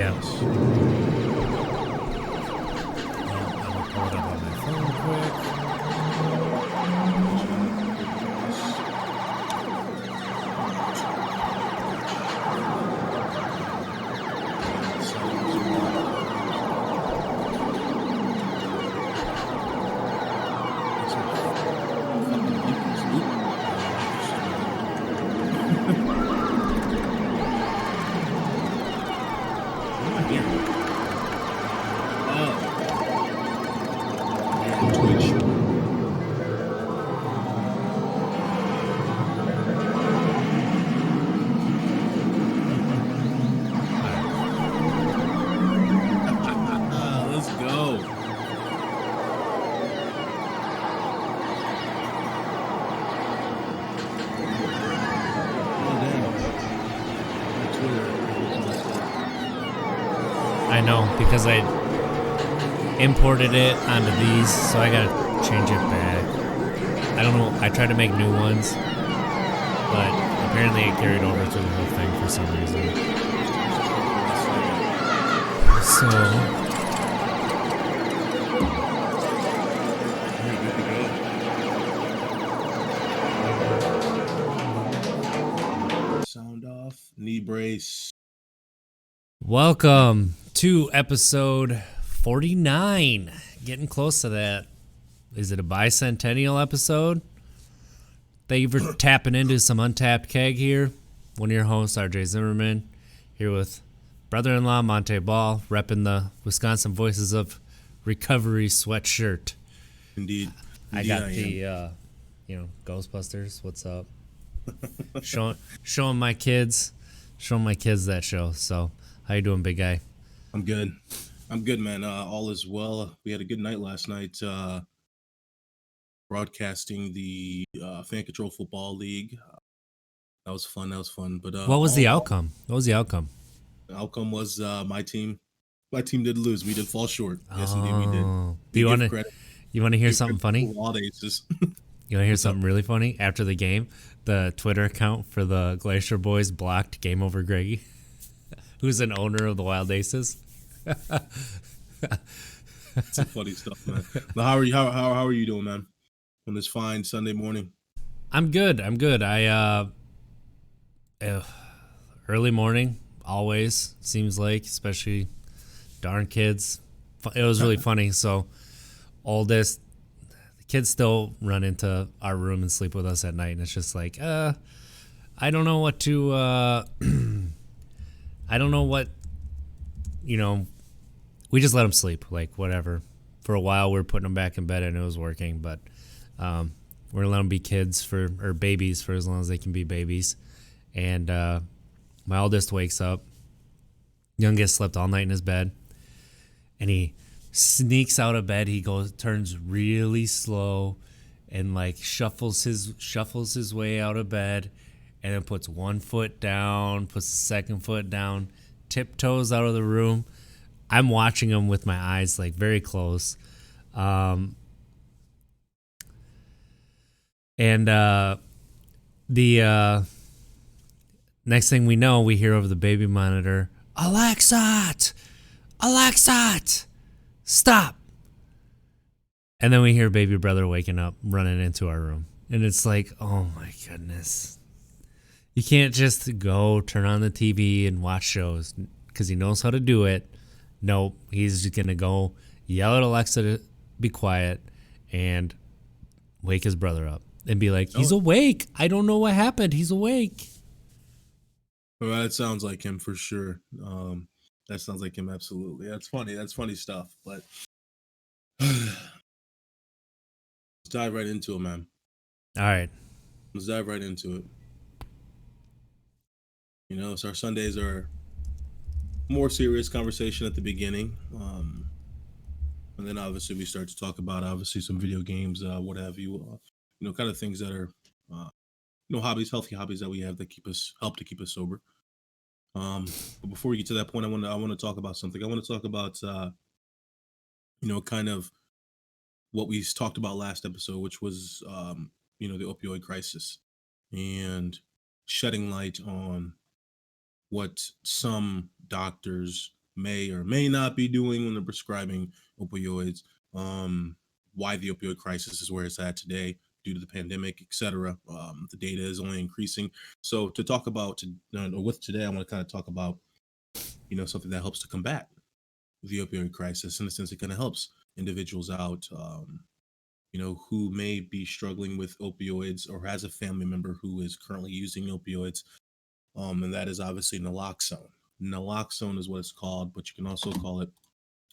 Yeah. Yes. Yeah, I'm gonna pull it up on my phone quick. Twitch. Let's go. I know, because I imported it onto these, so I gotta change it back. I don't know. I tried to make new ones, but apparently it carried over through the whole thing for some reason. So Sound off. Knee brace. welcome to episode 49. Getting close to that. Is it a bicentennial episode? Thank you for tapping into some Untapped Keg here. One of your hosts, RJ Zimmerman, here with brother-in-law Monte Ball, repping the Wisconsin Voices of Recovery sweatshirt. Indeed. I got the, Ghostbusters. What's up? showing my kids that show. So, how you doing, big guy? I'm good. I'm good, man. All is well. We had a good night last night. Broadcasting the Fan Control Football League. That was fun. But What was the outcome? The outcome was my team. My team did lose. We did fall short. Yes, indeed, we did. Do you want to hear something funny? You want to hear something really funny? After the game, the Twitter account for the Glacier Boys blocked Game Over Greggy, who's an owner of the Wild Aces. Some funny stuff, man. Now, how are you doing, man? On this fine Sunday morning? I'm good. I early morning always seems like, especially darn kids. It was really funny. So the kids still run into our room and sleep with us at night, and it's just like, I don't know what to I don't know what, we just let them sleep, like whatever. For a while we were putting them back in bed and it was working, but we're gonna let them be or babies for as long as they can be babies. And my oldest wakes up, youngest slept all night in his bed, and he sneaks out of bed. He turns really slow and like shuffles his way out of bed, and then puts one foot down, puts the second foot down, tiptoes out of the room. I'm watching him with my eyes like very close. And the next thing we know, we hear over the baby monitor, Alexa, stop. And then we hear baby brother waking up, running into our room. And it's like, oh my goodness. You can't just go turn on the TV and watch shows because he knows how to do it. Nope, he's just going to go yell at Alexa to be quiet and wake his brother up and be like, he's awake. I don't know what happened. He's awake. Well, that sounds like him for sure. That sounds like him, absolutely. That's funny. That's funny stuff. But let's dive right into it, man. All right. Let's dive right into it. So our Sundays are more serious conversation at the beginning. And then obviously we start to talk about some video games, what have you, kind of things that are, hobbies, healthy hobbies that we have that help to keep us sober. But before we get to that point, I want to talk about something. I want to talk about, kind of what we talked about last episode, which was, the opioid crisis and shedding light on what some doctors may or may not be doing when they're prescribing opioids, why the opioid crisis is where it's at today due to the pandemic, etc. The data is only increasing. So to talk about with today, I want to kind of talk about something that helps to combat the opioid crisis in the sense it kind of helps individuals out. Who may be struggling with opioids or has a family member who is currently using opioids, and that is obviously naloxone. Naloxone is what it's called, but you can also call it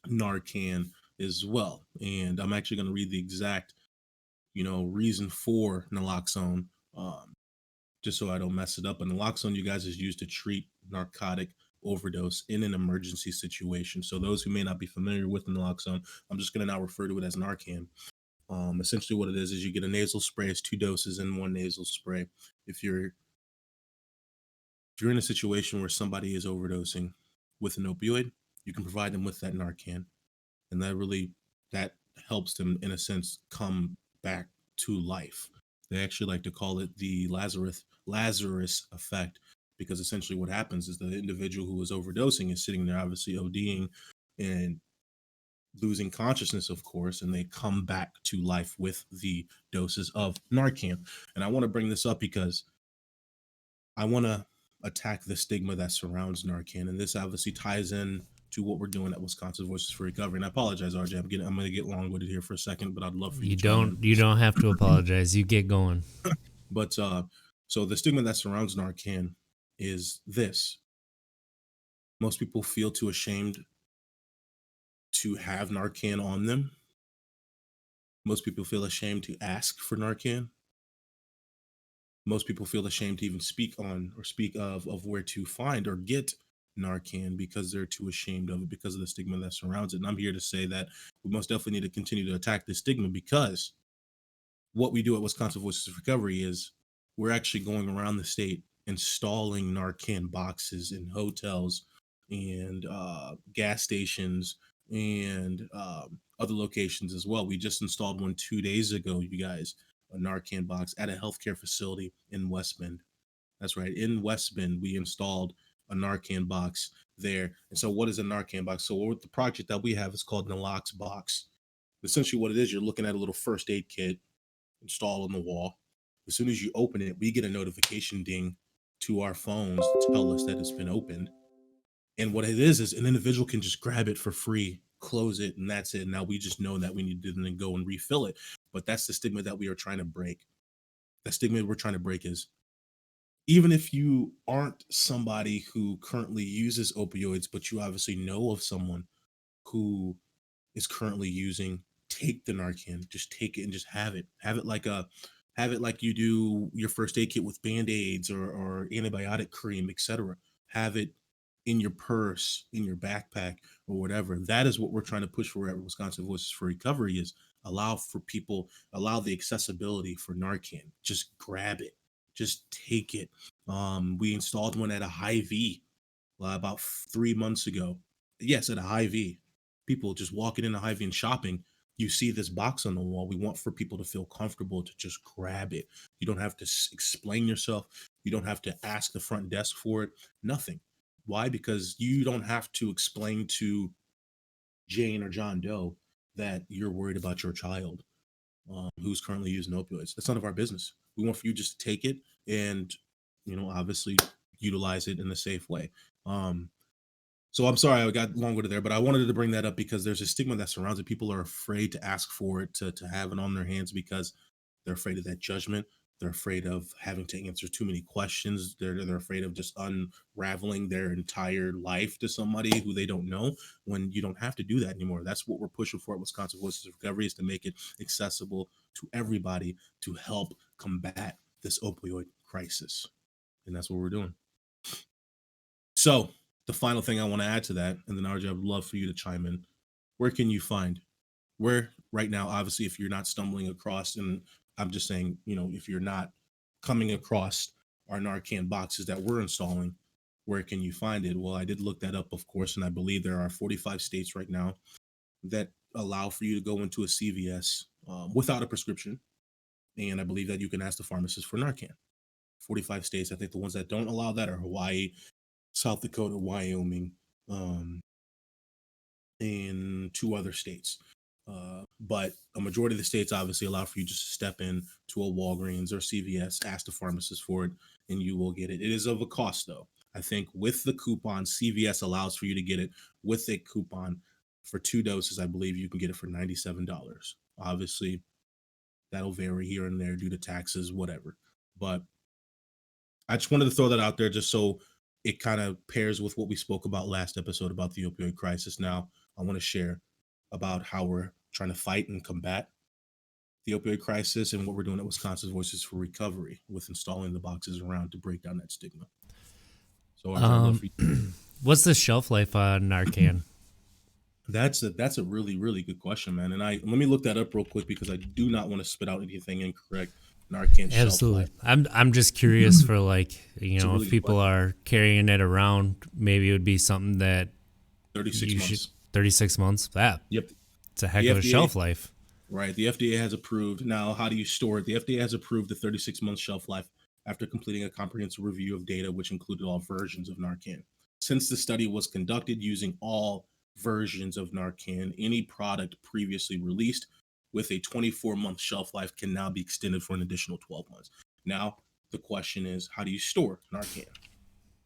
Narcan as well. And I'm actually going to read the exact, reason for naloxone, um, just so I don't mess it up. And naloxone, you guys, is used to treat narcotic overdose in an emergency situation. So those who may not be familiar with naloxone, I'm just going to now refer to it as Narcan. Essentially, what it is you get a nasal spray. It's 2 doses in one nasal spray. If you're in a situation where somebody is overdosing with an opioid, you can provide them with that Narcan, and that helps them in a sense come back to life. They actually like to call it the Lazarus effect, because essentially what happens is the individual who is overdosing is sitting there obviously ODing and losing consciousness, of course, and they come back to life with the doses of Narcan. And I want to bring this up because I want to attack the stigma that surrounds Narcan, and this obviously ties in to what we're doing at Wisconsin Voices for Recovery. And I apologize, RJ. I'm going to get long-winded here for a second, but I'd love for you to chime in. You don't have to apologize. You get going. But so the stigma that surrounds Narcan is this: most people feel too ashamed to have Narcan on them. Most people feel ashamed to ask for Narcan. Most people feel ashamed to even speak on or speak of where to find or get Narcan because they're too ashamed of it because of the stigma that surrounds it. And I'm here to say that we most definitely need to continue to attack this stigma, because what we do at Wisconsin Voices of Recovery is we're actually going around the state installing Narcan boxes in hotels and gas stations and other locations as well. We just installed one 2 days ago, you guys, a Narcan box at a healthcare facility in West Bend. That's right. In West Bend, we installed a Narcan box there. And so what is a Narcan box? So what the project that we have is called Nalox box. Essentially what it is, you're looking at a little first aid kit installed on the wall. As soon as you open it, we get a notification ding to our phones to tell us that it's been opened. And what it is an individual can just grab it for free, close it, and that's it. Now we just know that we need to then go and refill it. But that's the stigma that we are trying to break. The stigma we're trying to break is, even if you aren't somebody who currently uses opioids, but you obviously know of someone who is currently using, take the Narcan. Just take it and just have it. Have it like you do your first aid kit with band-aids or antibiotic cream, etc. Have it in your purse, in your backpack, or whatever. That is what we're trying to push for at Wisconsin Voices for Recovery, is allow the accessibility for Narcan. Just grab it. Just take it. We installed one at a Hy-Vee about 3 months ago. Yes, at a Hy-Vee. People just walking in a Hy-Vee and shopping, you see this box on the wall. We want for people to feel comfortable to just grab it. You don't have to explain yourself. You don't have to ask the front desk for it. Nothing. Why? Because you don't have to explain to Jane or John Doe that you're worried about your child who's currently using opioids. That's none of our business. We want for you just to take it and, obviously utilize it in a safe way. So I'm sorry I got long-winded there, but I wanted to bring that up because there's a stigma that surrounds it. People are afraid to ask for it, to have it on their hands, because they're afraid of that judgment. They're afraid of having to answer too many questions. They're afraid of just unraveling their entire life to somebody who they don't know, when you don't have to do that anymore. That's what we're pushing for at Wisconsin Voices of Recovery, is to make it accessible to everybody to help combat this opioid crisis. And that's what we're doing. So the final thing I want to add to that, and then RJ, I would love for you to chime in. Where can you find, where right now, obviously, if you're not stumbling across, and I'm just saying, if you're not coming across our Narcan boxes that we're installing, where can you find it? Well, I did look that up, of course, and I believe there are 45 states right now that allow for you to go into a CVS without a prescription. And I believe that you can ask the pharmacist for Narcan. 45 states. I think the ones that don't allow that are Hawaii, South Dakota, Wyoming, two other states. But a majority of the states obviously allow for you just to step in to a Walgreens or CVS, ask the pharmacist for it, and you will get it. It is of a cost though. I think with the coupon, CVS allows for you to get it with a coupon for 2 doses. I believe you can get it for $97. Obviously, that'll vary here and there due to taxes, whatever. But I just wanted to throw that out there just so it kind of pairs with what we spoke about last episode about the opioid crisis. Now, I want to share about how we're trying to fight and combat the opioid crisis and what we're doing at Wisconsin Voices for Recovery with installing the boxes around to break down that stigma. So, RJ, I'd love for you. What's the shelf life on Narcan? That's a really, really good question, man. And let me look that up real quick because I do not want to spit out anything incorrect. Narcan Absolutely. shelf life. I'm just curious for, like, you know, really if people are carrying it around, maybe it would be something that 36 months. 36 months. That. Yep. It's a heck The of a FDA shelf life. Right. The FDA has approved. Now, how do you store it? The FDA has approved the 36-month shelf life after completing a comprehensive review of data, which included all versions of Narcan. Since the study was conducted using all versions of Narcan, any product previously released with a 24-month shelf life can now be extended for an additional 12 months. Now, the question is, how do you store Narcan?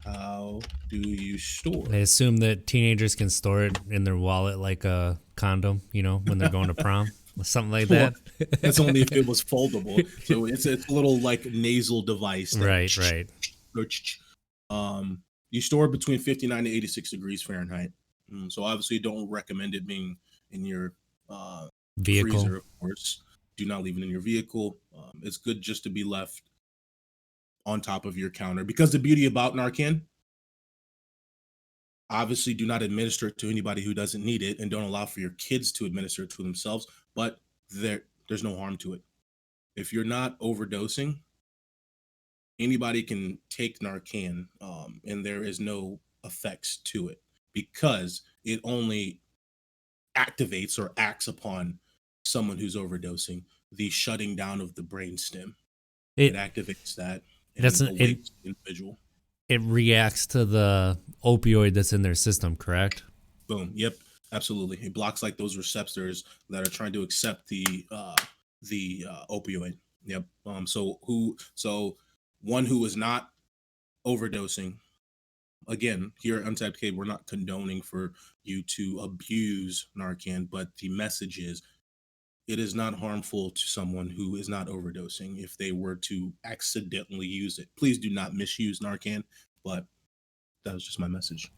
How do you store? I assume that teenagers can store it in their wallet like a condom, you know, when they're going to prom. Something like that. That's only if it was foldable. So it's a little like nasal device. Right. You store it between 59 to 86 degrees Fahrenheit. So obviously, don't recommend it being in your Vehicle. freezer, of course. Do not leave it in your vehicle. It's good just to be left on top of your counter because the beauty about Narcan, obviously, do not administer it to anybody who doesn't need it, and don't allow for your kids to administer it to themselves. But there's no harm to it. If you're not overdosing, anybody can take Narcan, and there is no effects to it because it only activates or acts upon someone who's overdosing the shutting down of the brain stem. It activates that and awakes the individual. It reacts to the opioid that's in their system, correct? Boom. Yep. Absolutely. It blocks like those receptors that are trying to accept the opioid. Yep. So one who is not overdosing. Again, here at Untapped Keg, we're not condoning for you to abuse Narcan, but the message is it is not harmful to someone who is not overdosing if they were to accidentally use it. Please do not misuse Narcan, but that was just my message.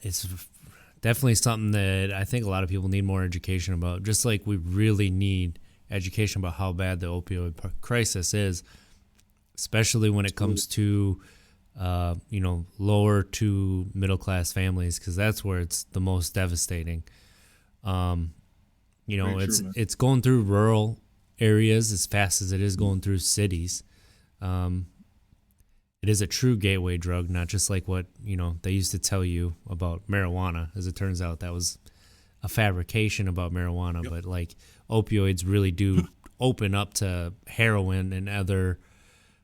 It's definitely something that I think a lot of people need more education about, just like we really need education about how bad the opioid crisis is, especially when it comes to lower to middle class families, because that's where it's the most devastating. It's going through rural areas as fast as it is going through cities. It is a true gateway drug, not just like what, they used to tell you about marijuana. As it turns out, that was a fabrication about marijuana. Yep. But like opioids really do open up to heroin and other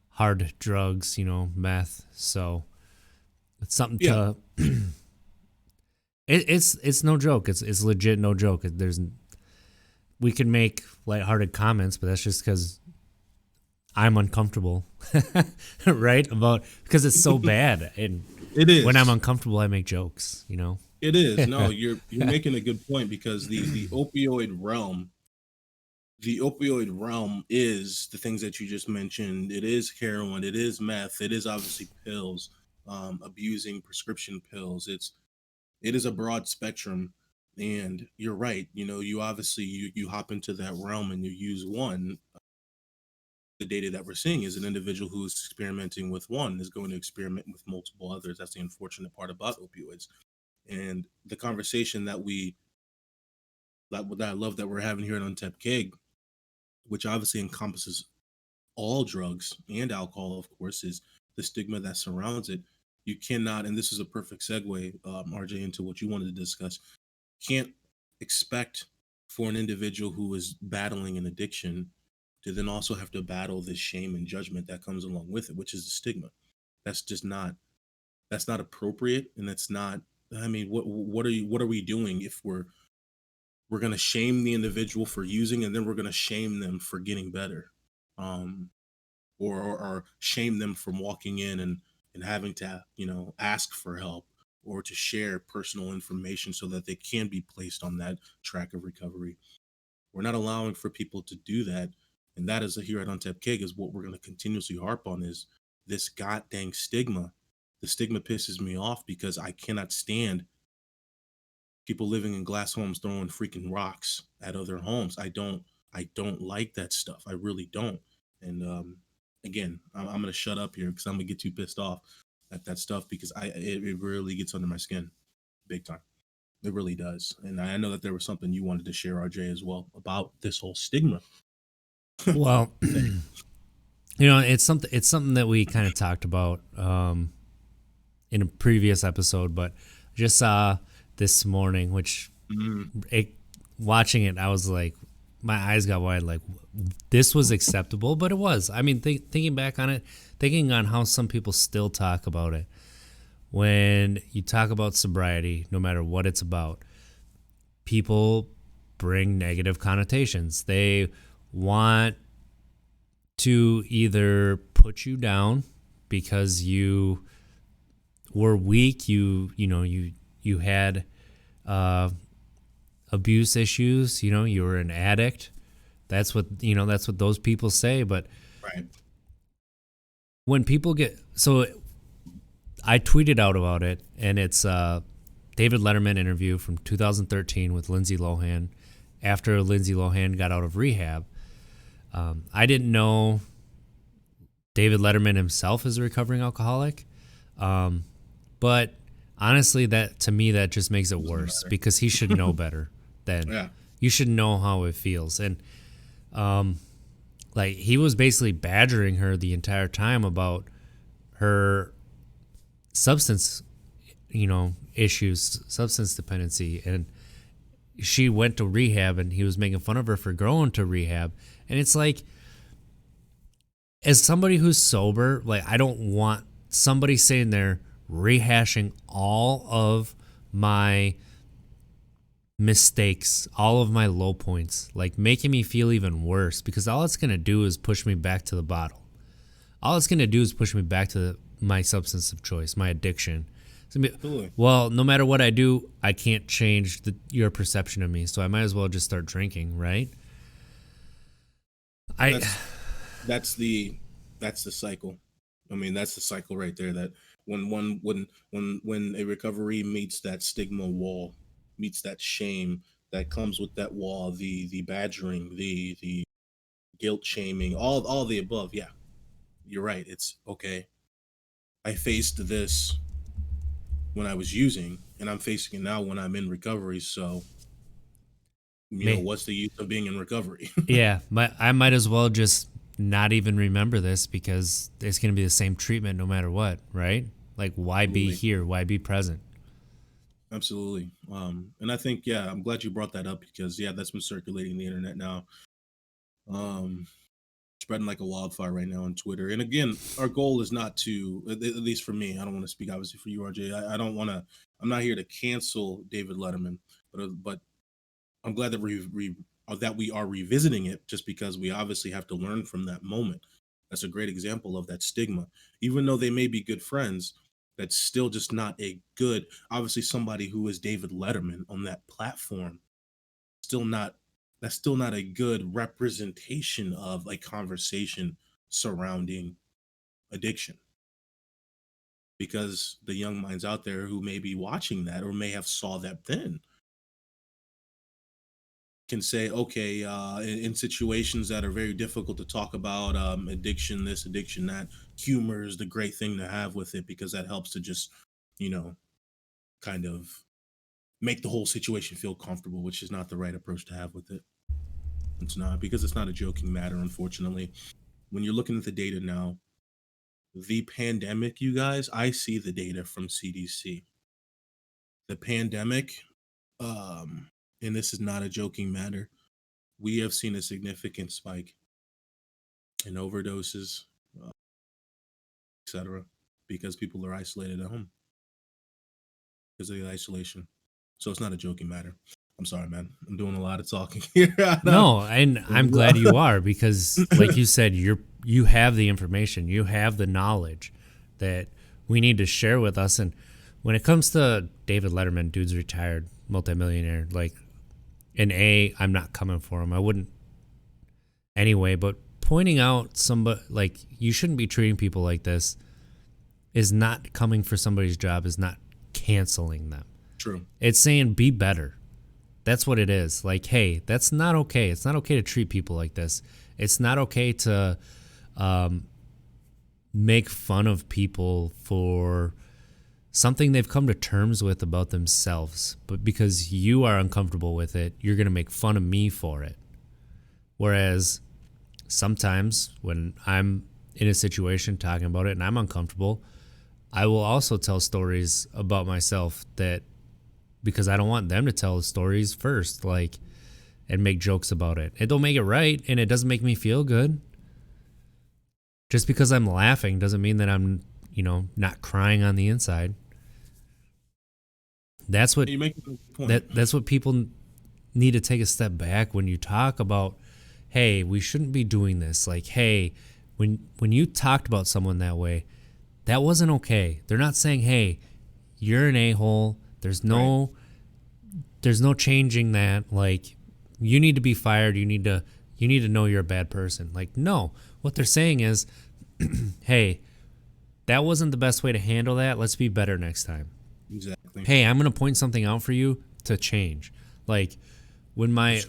hard drugs, meth. So it's something to. It's no joke. It's legit no joke. We can make lighthearted comments, but that's just because I'm uncomfortable, right? Because it's so bad, and it is. When I'm uncomfortable, I make jokes. It is. No, you're making a good point because the opioid realm. The opioid realm is the things that you just mentioned. It is heroin. It is meth. It is obviously pills. Abusing prescription pills. It is a broad spectrum, and you're right. You obviously you hop into that realm and you use one. The data that we're seeing is an individual who is experimenting with one is going to experiment with multiple others. That's the unfortunate part about opioids. And the conversation that I love that we're having here at Untapped Keg, which obviously encompasses all drugs and alcohol, of course, is the stigma that surrounds it. You cannot, and this is a perfect segue, RJ, into what you wanted to discuss. Can't expect for an individual who is battling an addiction to then also have to battle this shame and judgment that comes along with it, which is the stigma. That's not appropriate, and that's not I mean, what are we doing if we're going to shame the individual for using, and then we're going to shame them for getting better, um, or shame them from walking in and having to, ask for help or to share personal information so that they can be placed on that track of recovery. We're not allowing for people to do that. And that is here at Untapped Keg is what we're going to continuously harp on is this goddamn stigma. The stigma pisses me off because I cannot stand people living in glass homes throwing freaking rocks at other homes. I don't like that stuff. I really don't. And again, I'm gonna shut up here because I'm gonna get too pissed off at that stuff because it really gets under my skin, big time. It really does. And I know that there was something you wanted to share, RJ, as well about this whole stigma Well, thing. it's something that we kind of talked about in a previous episode, but just saw this morning, which Mm, watching it, I was like, my eyes got wide. Like, this was acceptable, but it was. I mean, thinking back on it, thinking on how some people still talk about it. When you talk about sobriety, no matter what it's about, people bring negative connotations. They want to either put you down because you were weak, you had uh, abuse issues, you were an addict. That's what those people say. But right. when people get so, I tweeted out about it, and it's David Letterman interview from 2013 with Lindsay Lohan after Lindsay Lohan got out of rehab. I didn't know David Letterman himself is a recovering alcoholic. But honestly, that to me, that just makes it Doesn't worse matter. because he should know better than Yeah. you should know how it feels. And like, he was basically badgering her the entire time about her substance, issues, substance dependency. And she went to rehab, and he was making fun of her for going to rehab. And it's like, as somebody who's sober, like, I don't want somebody sitting there rehashing all of my mistakes, all of my low points, like making me feel even worse, because all it's going to do is push me back to the bottle. All it's going to do is push me back to my substance of choice, my addiction. It's gonna be, Absolutely. well, no matter what I do, I can't change your perception of me, so I might as well just start drinking, right? I That's that's the that's the cycle. I mean, that's the cycle right there. That when a recovery meets that stigma wall, meets that shame that comes with that wall, the badgering, the guilt shaming, all the above. Yeah, you're right. It's okay. I faced this when I was using, and I'm facing it now when I'm in recovery. So, may what's the use of being in recovery? Yeah, I might as well just not even remember this, because it's going to be the same treatment no matter what, right? Like, why be Absolutely. here? Why be present? Absolutely. And I think, yeah, I'm glad you brought that up because, yeah, that's been circulating the internet now, um, spreading like a wildfire right now on Twitter. And again, our goal is not to, at least for me, I don't want to speak obviously for you, RJ. I don't want to, I'm not here to cancel David Letterman, but I'm glad that we are revisiting it just because we obviously have to learn from that moment. That's a great example of that stigma. Even though they may be good friends, that's still just not a good. Obviously, somebody who is David Letterman on that platform, still not. That's still not a good representation of a conversation surrounding addiction. Because the young minds out there who may be watching that or may have saw that then can say, okay, in situations that are very difficult to talk about, addiction, this, addiction, that, humor is the great thing to have with it because that helps to just, you know, kind of make the whole situation feel comfortable, which is not the right approach to have with it. It's not because it's not a joking matter, unfortunately. When you're looking at the data now, the pandemic, you guys, I see the data from CDC. The pandemic, um, and this is not a joking matter, we have seen a significant spike in overdoses, etc., because people are isolated at home. because of the isolation. So it's not a joking matter. I'm sorry, man. I'm doing a lot of talking here. No, and I'm glad you are, because like you said, you have the information, you have the knowledge that we need to share with us. And when it comes to David Letterman, dude's retired, multimillionaire, like I'm not coming for him. I wouldn't anyway, but pointing out somebody, like, you shouldn't be treating people like this, is not coming for somebody's job, is not canceling them. True. It's saying be better. That's what it is. Like, hey, that's not okay. It's not okay to treat people like this. It's not okay to make fun of people for something they've come to terms with about themselves. But because you are uncomfortable with it, you're going to make fun of me for it. Whereas sometimes when I'm in a situation talking about it and I'm uncomfortable, I will also tell stories about myself that, because I don't want them to tell the stories first, like, and make jokes about it. It don't make it right, and it doesn't make me feel good. Just because I'm laughing doesn't mean that I'm, not crying on the inside. That's what You make a good point. that's what people need to take a step back when you talk about, hey, we shouldn't be doing this. Like, hey, when you talked about someone that way, that wasn't okay. They're not saying, hey, you're an a-hole. There's no changing that. Like, you need to be fired. You need to know you're a bad person. Like, no. What they're saying is, hey, that wasn't the best way to handle that. Let's be better next time. Exactly. Hey, I'm going to point something out for you to change. Like, when my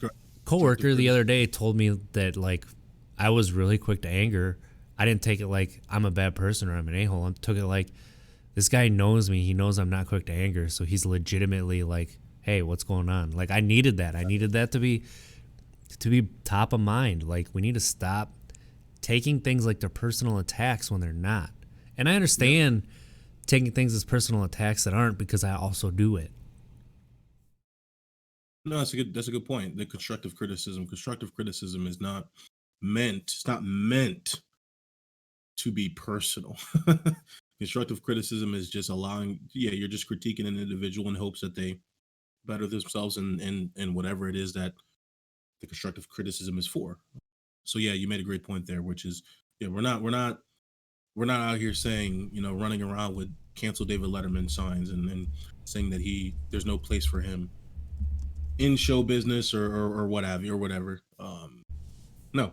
coworker the other day told me that, like, I was really quick to anger, I didn't take it like I'm a bad person or I'm an a-hole. I took it like, this guy knows me. He knows I'm not quick to anger. So he's legitimately like, hey, what's going on? Like, I needed that. I needed that to be top of mind. Like, we need to stop taking things like they're personal attacks when they're not. And I understand taking things as personal attacks that aren't, because I also do it. No, that's a good point. The constructive criticism is not meant. It's not meant to be personal. Constructive criticism is just allowing, you're just critiquing an individual in hopes that they better themselves in whatever it is that the constructive criticism is for. So you made a great point there, which is, we're not out here saying, running around with cancel David Letterman signs and saying that there's no place for him in show business or what have you or whatever. No,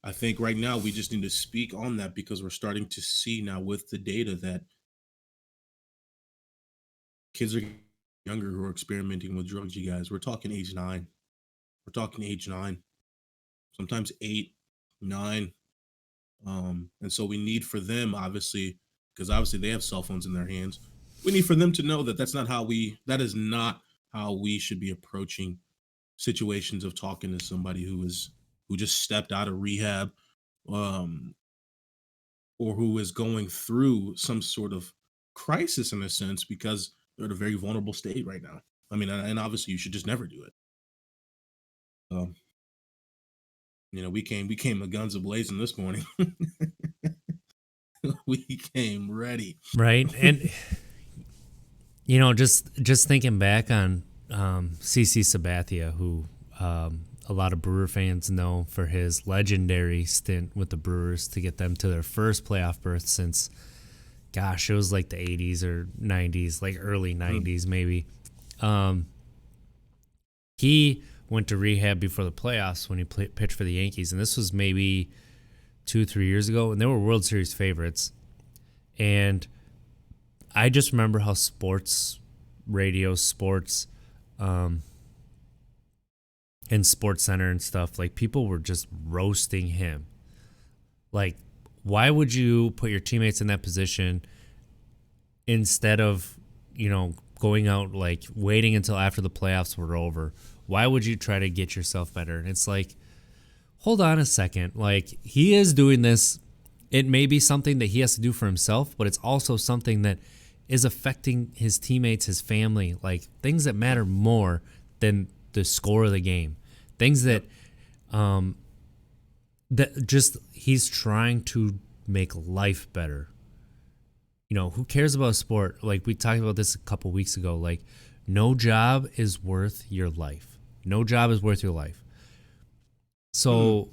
I think right now we just need to speak on that, because we're starting to see now with the data that kids are younger who are experimenting with drugs. You guys, we're talking age 9. We're talking age 9, sometimes 8, 9. And so we need for them, obviously, because obviously they have cell phones in their hands. We need for them to know that that is not how we should be approaching situations of talking to somebody who just stepped out of rehab, or who is going through some sort of crisis in a sense, because they're at a very vulnerable state right now. I mean, and obviously you should just never do it. We came a guns a-blazing this morning. We came ready. Right. And, just thinking back on CC Sabathia, who a lot of Brewer fans know for his legendary stint with the Brewers to get them to their first playoff berth since, gosh, it was like the 80s or 90s, like early 90s maybe. He went to rehab before the playoffs when he pitched for the Yankees, and this was maybe 2-3 years ago, and they were World Series favorites. And I just remember how sports radio, and Sports Center and stuff, like, people were just roasting him. Like, why would you put your teammates in that position instead of, going out, like, waiting until after the playoffs were over? Why would you try to get yourself better? And it's like, hold on a second. Like, he is doing this. It may be something that he has to do for himself, but it's also something that is affecting his teammates, his family, like, things that matter more than the score of the game. Things that that just, he's trying to make life better. who cares about sport? Like we talked about this a couple weeks ago. Like, no job is worth your life. No job is worth your life. Hmm. So,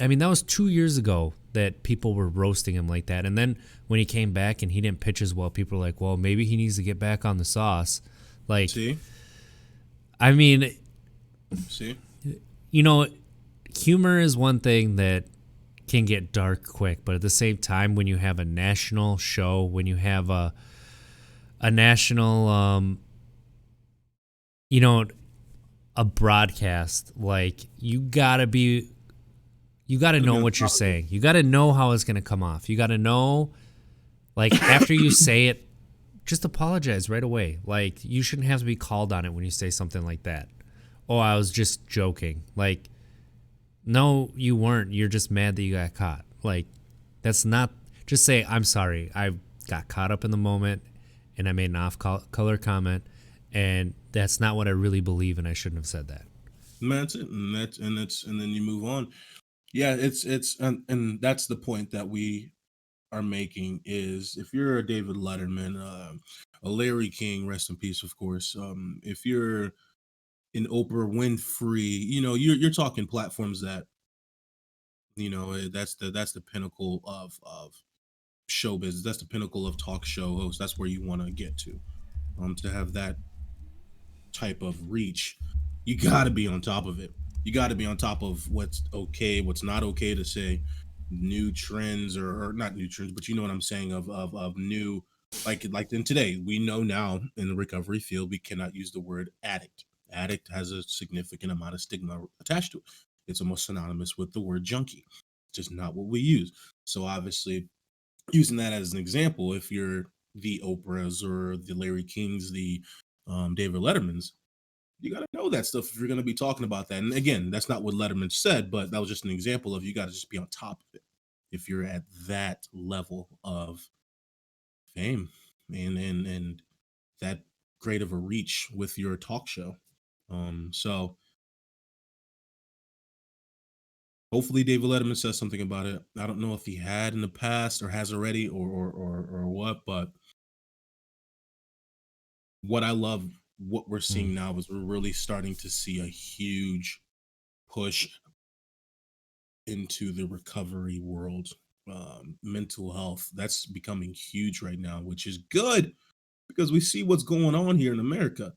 I mean, that was 2 years ago that people were roasting him like that. And then when he came back and he didn't pitch as well, people were like, well, maybe he needs to get back on the sauce. Like, See, I mean, see, you know, humor is one thing that can get dark quick, but at the same time, when you have a national show, when you have a national, you know, a broadcast, like you gotta gotta be know on what you're top of it. saying. You gotta know how it's gonna come off. You gotta know, like after you say it, just apologize right away. Like you shouldn't have to be called on it when you say something like that. Oh, I was just joking. Like, no, you weren't. You're just mad that you got caught. Like, that's not. Just say I'm sorry. I got caught up in the moment, and I made an off-color comment, and that's not what I really believe, and I shouldn't have said that. And that's it, and then you move on. Yeah, it's and that's the point that we are making is if you're a David Letterman, a Larry King, rest in peace, of course. If you're an Oprah Winfrey, you're talking platforms that that's the pinnacle of show business. That's the pinnacle of talk show host. That's where you want to get to have that type of reach. You got to be on top of it. You got to be on top of what's okay, what's not okay to say, new trends or not new trends, but you know what I'm saying of new like in today we know now in the recovery field we cannot use the word addict. Addict has a significant amount of stigma attached to it. It's almost synonymous with the word junkie. Just not what we use. So obviously using that as an example, if you're the Oprahs or the Larry Kings, the David Lettermans, you got to know that stuff if you're going to be talking about that. And again, that's not what Letterman said, but that was just an example of you got to just be on top of it if you're at that level of fame and that great of a reach with your talk show. So hopefully David Letterman says something about it. I don't know if he had in the past or has already or what, but what I love what we're Mm. seeing now is we're really starting to see a huge push into the recovery world. Mental health that's becoming huge right now, which is good because we see what's going on here in America,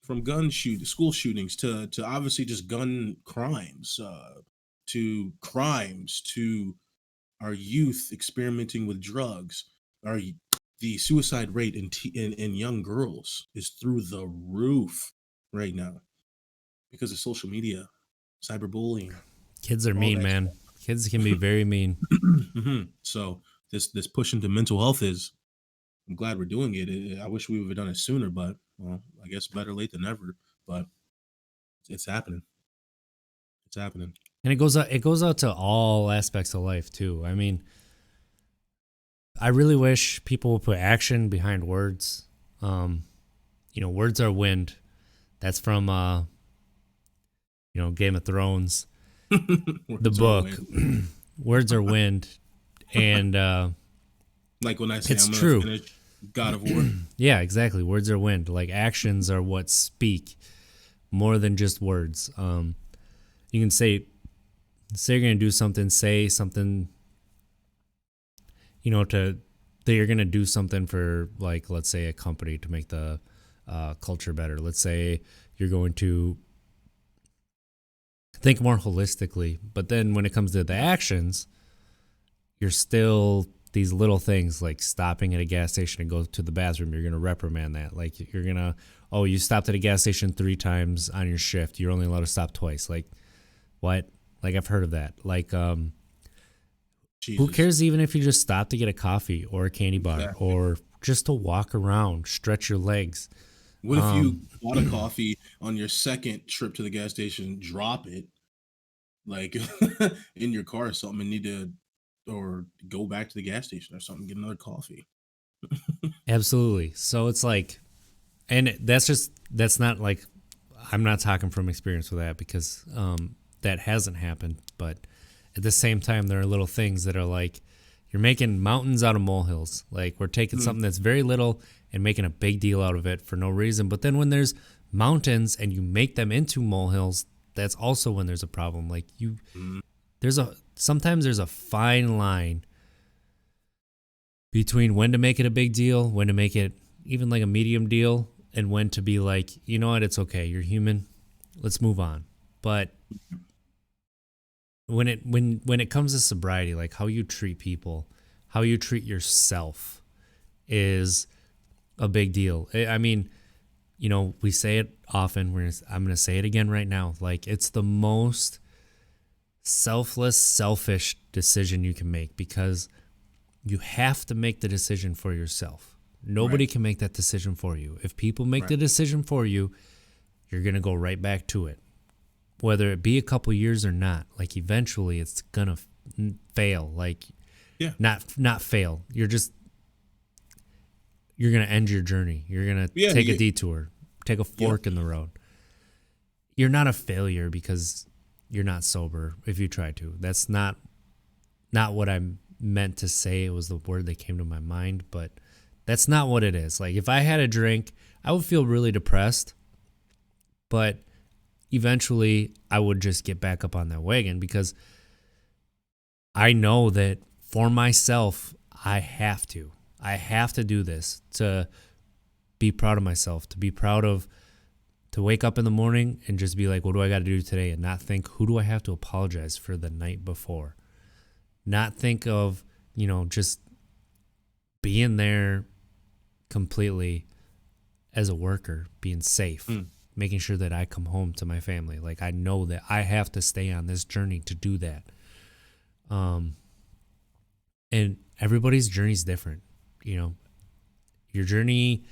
from school shootings to obviously just gun crimes, to crimes, to our youth experimenting with drugs. The suicide rate in young girls is through the roof right now because of social media, cyberbullying, Kids are all mean, that man. Kids can be very mean. So this push into mental health is. I'm glad we're doing it. I wish we would have done it sooner, but well, I guess better late than never. But it's happening. It's happening. And it goes out to all aspects of life too. I mean, I really wish people would put action behind words. Um, words are wind. That's from Game of Thrones, the Words are book. wind. Words are wind, and Like when I say it's I'm gonna true. finish God of War. Yeah, exactly. Words are wind. Like actions are what speak more than just words. You can say you're gonna do something, say something, to that you're gonna do something for, like, let's say a company to make the culture better. Let's say you're going to think more holistically, but then when it comes to the actions, you're still these little things like stopping at a gas station and go to the bathroom. You're gonna reprimand that. Like you're gonna, oh, you stopped at a gas station 3 times on your shift. You're only allowed to stop twice. Like what? Like I've heard of that. Like who Jesus. cares even if you just stop to get a coffee or a candy bar Exactly. or just to walk around, stretch your legs. What if you Um, bought a coffee on your second trip to the gas station, drop it like in your car or something, and need to or go back to the gas station or something, get another coffee. Absolutely. So it's like, and that's not like, I'm not talking from experience with that because that hasn't happened. But at the same time, there are little things that are like, You're making mountains out of molehills. Like we're taking something that's very little and making a big deal out of it for no reason. But then when there's mountains and you make them into molehills, that's also when there's a problem. Like sometimes there's a fine line between when to make it a big deal, when to make it even like a medium deal, and when to be like, you know what, it's okay. You're human. Let's move on. But when it comes to sobriety, like how you treat people, how you treat yourself is a big deal. I mean, you know, we say it often. I'm going to say it again right now. Like it's the most selfless, selfish decision you can make because you have to make the decision for yourself. Nobody can make that decision for you. If people make the decision for you, you're going to go right back to it. Whether it be a couple years or not, like eventually it's going to fail. Like not fail. You're going to end your journey. You're going to take a detour, take a fork in the road. You're not a failure because you're not sober if you try to. That's not what I meant to say. It was the word that came to my mind, but that's not what it is. Like if I had a drink, I would feel really depressed, but eventually I would just get back up on that wagon because I know that for myself, I have to do this to be proud of myself, to wake up in the morning and just be like, what do I got to do today? And not think, who do I have to apologize for the night before? Not think of, you know, just being there completely as a worker, being safe, making sure that I come home to my family. Like I know that I have to stay on this journey to do that. And everybody's journey is different. You know, your journey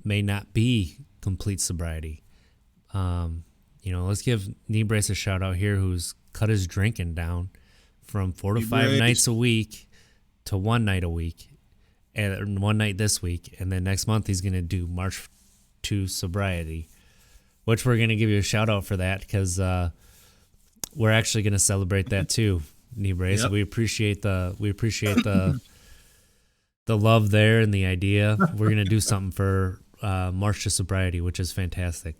may not be complete sobriety. You know, let's give Knee Brace a shout out here who's cut his drinking down from 4 to 5 nights a week to 1 night a week, and 1 night this week, and then next month he's going to do March to Sobriety, which we're going to give you a shout out for that because we're actually going to celebrate that too, Knee Brace. We appreciate the love there and the idea. We're going to do something for March to Sobriety, which is fantastic.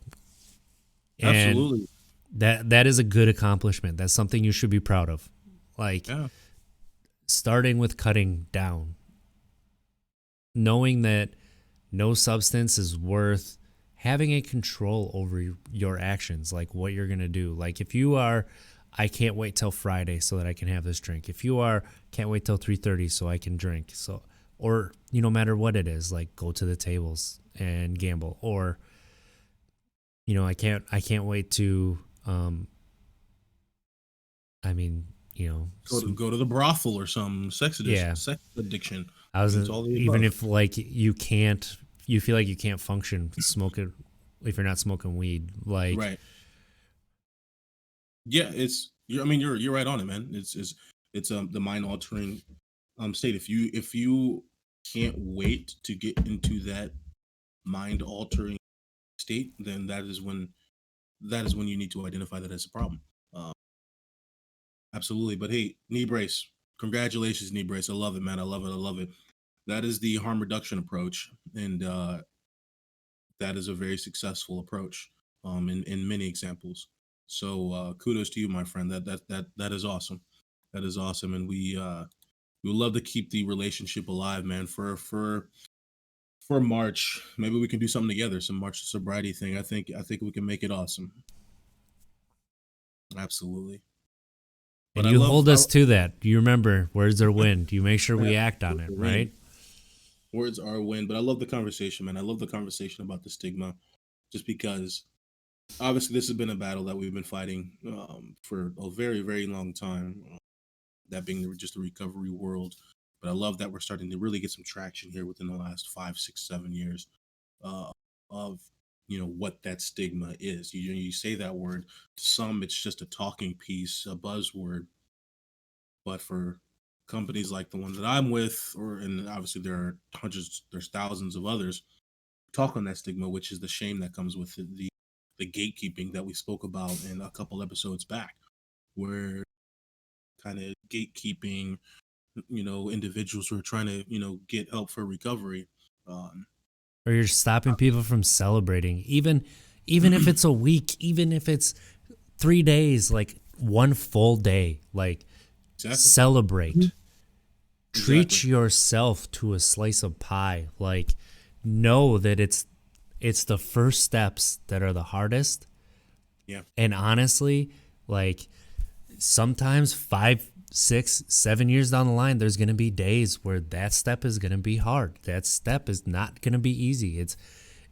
And absolutely. That is a good accomplishment. That's something you should be proud of. Like starting with cutting down, knowing that no substance is worth having a control over your actions, like what you're going to do. Like if you are, I can't wait till Friday so that I can have this drink. If you are, can't wait till 3:30 so I can drink. So, or, you know, no matter what it is, like go to the tables and gamble, or, you know, I can't wait to, I mean, you know, go to the brothel or some sex addiction. I was even if like you feel like you can't function smoking if you're not smoking weed, like you're right on it, man. It's the mind altering state. If you can't wait to get into that mind altering state, then that is when you need to identify that as a problem. Absolutely. But hey, Knee Brace, congratulations, Knee Brace. I love it, man. I love it. That is the harm reduction approach, and that is a very successful approach in many examples. So kudos to you, my friend. That is awesome. That is awesome, and we would love to keep the relationship alive, man. For March, maybe we can do something together, some March sobriety thing. I think we can make it awesome. Absolutely. And you hold us to that. You remember, words are wind. You make sure we act on it, right? Words are wind. But I love the conversation, man. I love the conversation about the stigma, just because obviously this has been a battle that we've been fighting for a very, very long time. That being just the recovery world. But I love that we're starting to really get some traction here within the last 5, 6, 7 years of what that stigma is. You say that word, to some it's just a talking piece, a buzzword, but for companies like the one that I'm with, and obviously there's thousands of others, talk on that stigma, which is the shame that comes with the gatekeeping that we spoke about in a couple episodes back, where kind of gatekeeping individuals who are trying to get help for recovery. Um, Or you're stopping people from celebrating, even if it's a week, even if it's 3 days, like one full day, like exactly, celebrate. Treat exactly. yourself to a slice of pie. Like, know that it's the first steps that are the hardest. Yeah, And honestly, like sometimes 5, 6, 7 years down the line, there's gonna be days where that step is gonna be hard. That step is not gonna be easy.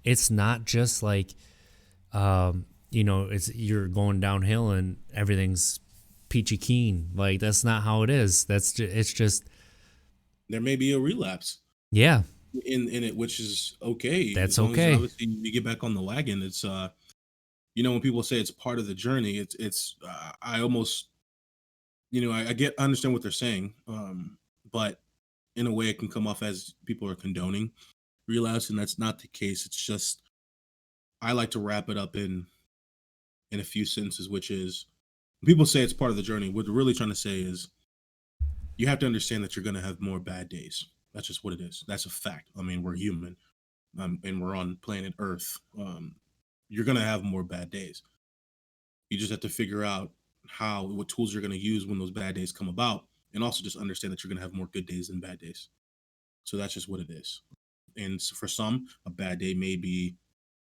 It's not just like it's you're going downhill and everything's peachy keen. Like that's not how it is. It's just there may be a relapse yeah, in it, which is okay that's as long as okay. obviously you get back on the wagon. It's when people say it's part of the journey, it's I almost I understand what they're saying, but in a way it can come off as people are condoning relapse, and that's not the case. It's just I like to wrap it up in a few sentences, which is people say it's part of the journey. What they're really trying to say is you have to understand that you're going to have more bad days. That's just what it is. That's a fact. I mean, we're human, and we're on planet Earth. You're going to have more bad days. You just have to figure out what tools you're going to use when those bad days come about, and also just understand that you're going to have more good days than bad days. So that's just what it is. And so for some, a bad day may be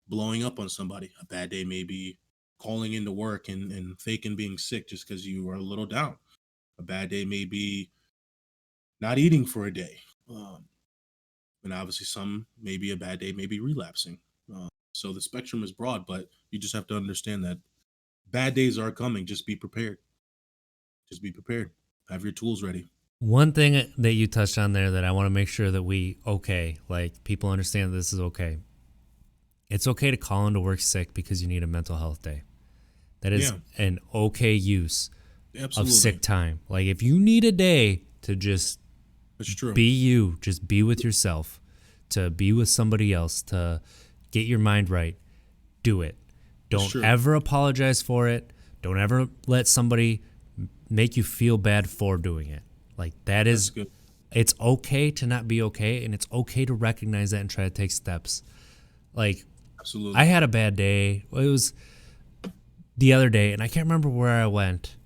blowing up on somebody. A bad day may be calling into work and faking being sick just because you are a little down. A bad day may be not eating for a day. Um, and obviously, some maybe a bad day may be relapsing. So the spectrum is broad, but you just have to understand that bad days are coming. Just be prepared. Just be prepared. Have your tools ready. One thing that you touched on there that I want to make sure that like people understand this is okay. It's okay to call into work sick because you need a mental health day. That is Yeah, an okay use of absolutely. sick time. Like if you need a day to just That's true. be you, just be with yourself, to be with somebody else, to get your mind right, do it. That's Don't true. ever apologize for it. Don't ever let somebody make you feel bad for doing it. Like that That's is good. it's okay to not be okay, and it's okay to recognize that and try to take steps. Like I Absolutely. had a bad day. It was the other day and I can't remember where I went,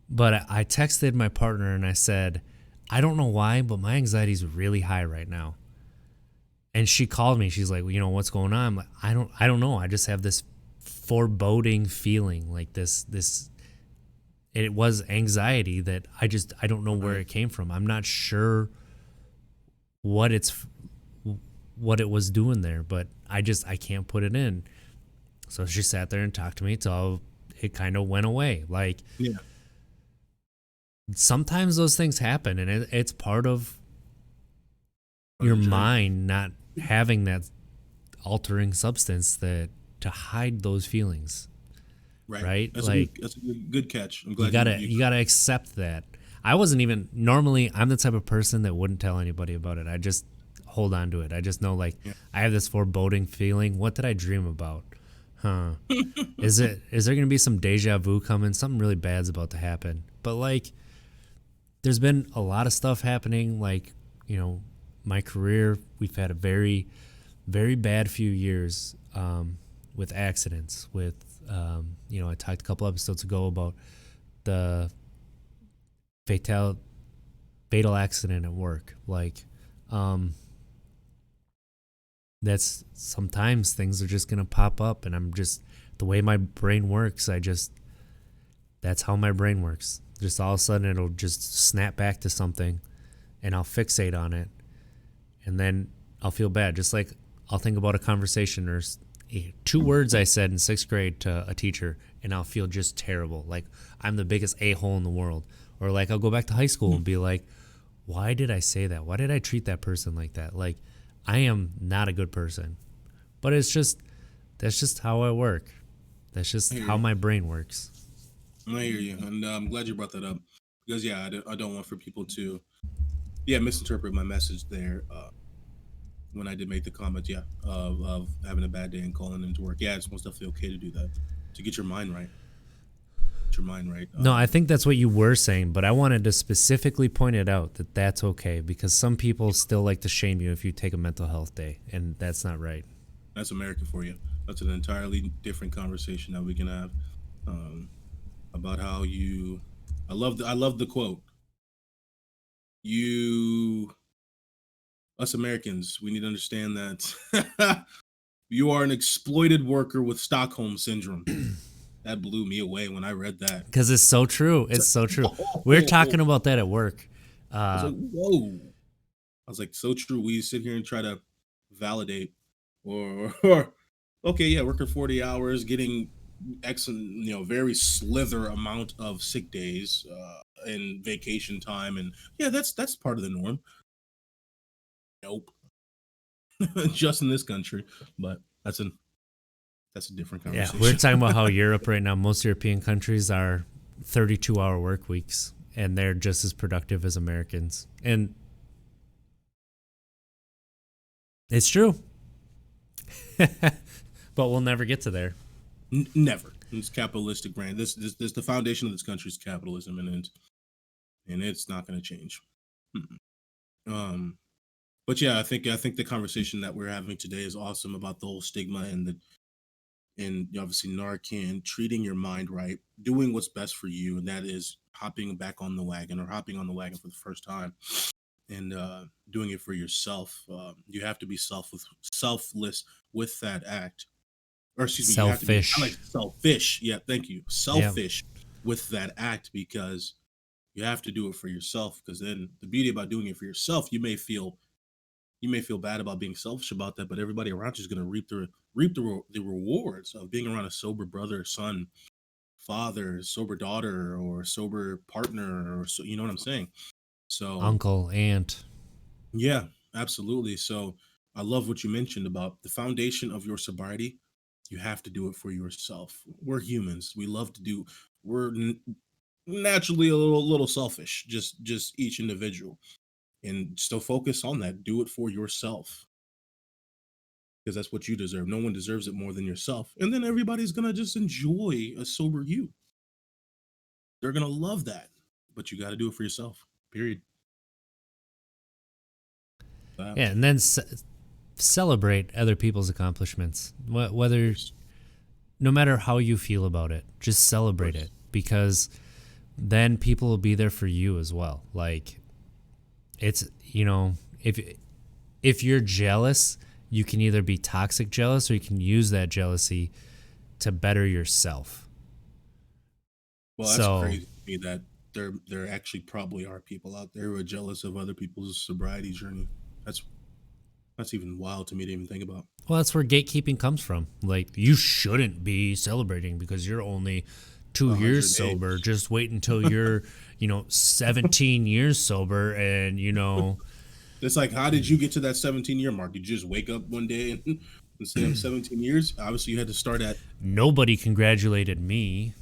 but I texted my partner and I said, I don't know why, but my anxiety is really high right now. And she called me. She's like, well, what's going on? I'm like, I don't know. I just have this foreboding feeling like this it was anxiety that I don't know where Right. it came from. I'm not sure what it's what it was doing there, but I can't put it in. So she sat there and talked to me till it kind of went away. Like Yeah. sometimes those things happen, and it's part of Part your of the journey. mind not having that altering substance that to hide those feelings, Right. right? That's a good. Like That's a good catch. I'm you glad you. gotta You you gotta accept that. I wasn't even normally. I'm the type of person that wouldn't tell anybody about it. I just hold on to it. I just know like yeah. I have this foreboding feeling. What did I dream about? Huh? Is there gonna be some deja vu coming? Something really bad's about to happen. But like, there's been a lot of stuff happening. Like, my career. We've had a very, very bad few years with accidents. With I talked a couple episodes ago about the fatal fatal accident at work. Like, um, that's sometimes things are just gonna pop up, and I'm just the way my brain works. That's how my brain works. Just all of a sudden, it'll just snap back to something, and I'll fixate on it, and then I'll feel bad. Just like I'll think about a conversation or two words I said in sixth grade to a teacher, and I'll feel just terrible. Like I'm the biggest a-hole in the world. Or like I'll go back to high school and be like, why did I say that? Why did I treat that person like that? Like I am not a good person. But that's just how I work. That's I just hear how you. my brain works. I hear you, and I'm glad you brought that up because yeah, I don't want for people to misinterpret my message there when I did make the comment of having a bad day and calling into work. Yeah, it's most definitely okay to do that to get your mind right. get your mind right. No, I think that's what you were saying, but I wanted to specifically point it out that that's okay because some people still like to shame you if you take a mental health day, and that's not right. That's America for you. That's an entirely different conversation that we can have um, about how you. I love the quote. You, us Americans, we need to understand that you are an exploited worker with Stockholm syndrome. That blew me away when I read that. Because it's so true. It's so true. We're Whoa. talking about that at work. I was like, whoa. I was like, so true. We sit here and try to validate or okay, yeah, working 40 hours, getting X, very slither amount of sick days and vacation time. And yeah, that's part of the norm. Nope. Just in this country. But that's a different Yeah, conversation. we're talking about how Europe right now, most European countries are 32-hour work weeks, and they're just as productive as Americans. And it's true. But we'll never get to there. Never. It's capitalistic brand. This the foundation of this country is capitalism, and it's not going to change. Um, but yeah, I think the conversation that we're having today is awesome about the whole stigma and obviously Narcan, treating your mind right, doing what's best for you, and that is hopping back on the wagon or hopping on the wagon for the first time and doing it for yourself. You have to be selfless with that act, or excuse me, you have to be I like Selfish. selfish. Yeah, thank you, Yeah. selfish with that act because you have to do it for yourself. Because then the beauty about doing it for yourself, you may feel bad about being selfish about that, but everybody around you is going to reap the rewards of being around a sober brother, son, father, sober daughter, or sober partner, or so you know what I'm saying. So Uncle, aunt. yeah, absolutely. So I love what you mentioned about the foundation of your sobriety. You have to do it for yourself. We're humans. We love to do. We're naturally a little selfish. Just each individual, and still focus on that. Do it for yourself because that's what you deserve. No one deserves it more than yourself. And then everybody's gonna just enjoy a sober you. They're gonna love that. But you got to do it for yourself. Period. Yeah, and then celebrate other people's accomplishments. Whether, no matter how you feel about it, just celebrate it because then people will be there for you as well. Like, it's, if you're jealous, you can either be toxic jealous or you can use that jealousy to better yourself. Well, that's crazy to me that there actually probably are people out there who are jealous of other people's sobriety journey. That's even wild to me to even think about. Well, that's where gatekeeping comes from. Like, you shouldn't be celebrating because you're only 2 years 100 sober. days. Just wait until you're, 17 years sober and, It's like, how did you get to that 17-year mark? Did you just wake up one day and say I'm 17 years? Obviously, you had to start at. nobody congratulated me.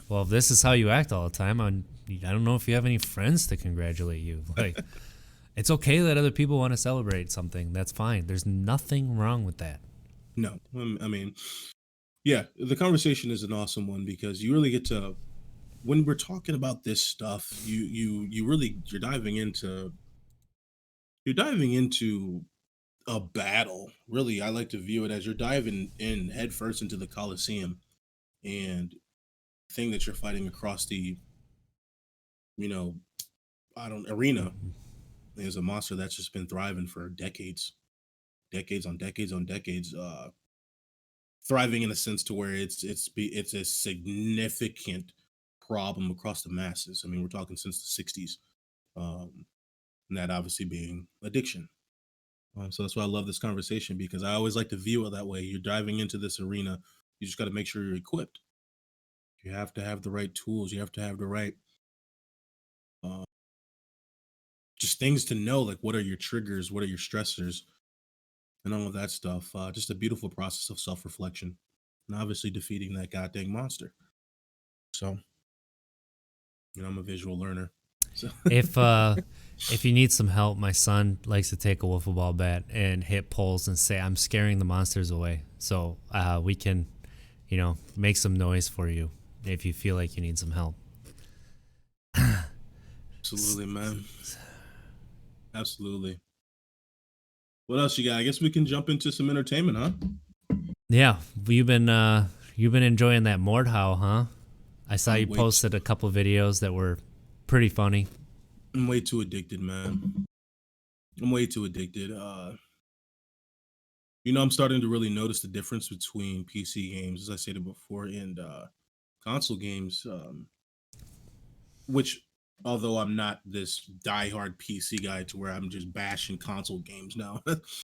Well, if this is how you act all the time, I don't know if you have any friends to congratulate you. Like, it's okay that other people want to celebrate something. That's fine. There's nothing wrong with that. No, I mean, yeah, the conversation is an awesome one because you really get to when we're talking about this stuff, you really you're diving into a battle. Really, I like to view it as you're diving in headfirst into the Coliseum and the thing that you're fighting across the, you know, I don't arena is a monster that's just been thriving for decades, decades on decades on decades, thriving in a sense to where it's a significant problem across the masses. I mean, we're talking since the '60s, and that obviously being addiction. So that's why I love this conversation because I always like to view it that way. You're diving into this arena. You just got to make sure you're equipped. You have to have the right tools. You have to have the right, uh, just things to know. Like, what are your triggers? What are your stressors? And all of that stuff. Just a beautiful process of self reflection, and obviously defeating that goddamn monster. So, I'm a visual learner. So, If you need some help, my son likes to take a wiffle ball bat and hit poles and say, "I'm scaring the monsters away." So we can, make some noise for you. if you feel like you need some help. Absolutely, man. Absolutely. What else you got? I guess we can jump into some entertainment, huh? Yeah, you've been enjoying that Mordhau, huh? I saw you posted a couple videos that were pretty funny. I'm way too addicted, man. I'm way too addicted. I'm starting to really notice the difference between PC games, as I stated before, and console games. Which, although I'm not this diehard PC guy to where I'm just bashing console games now.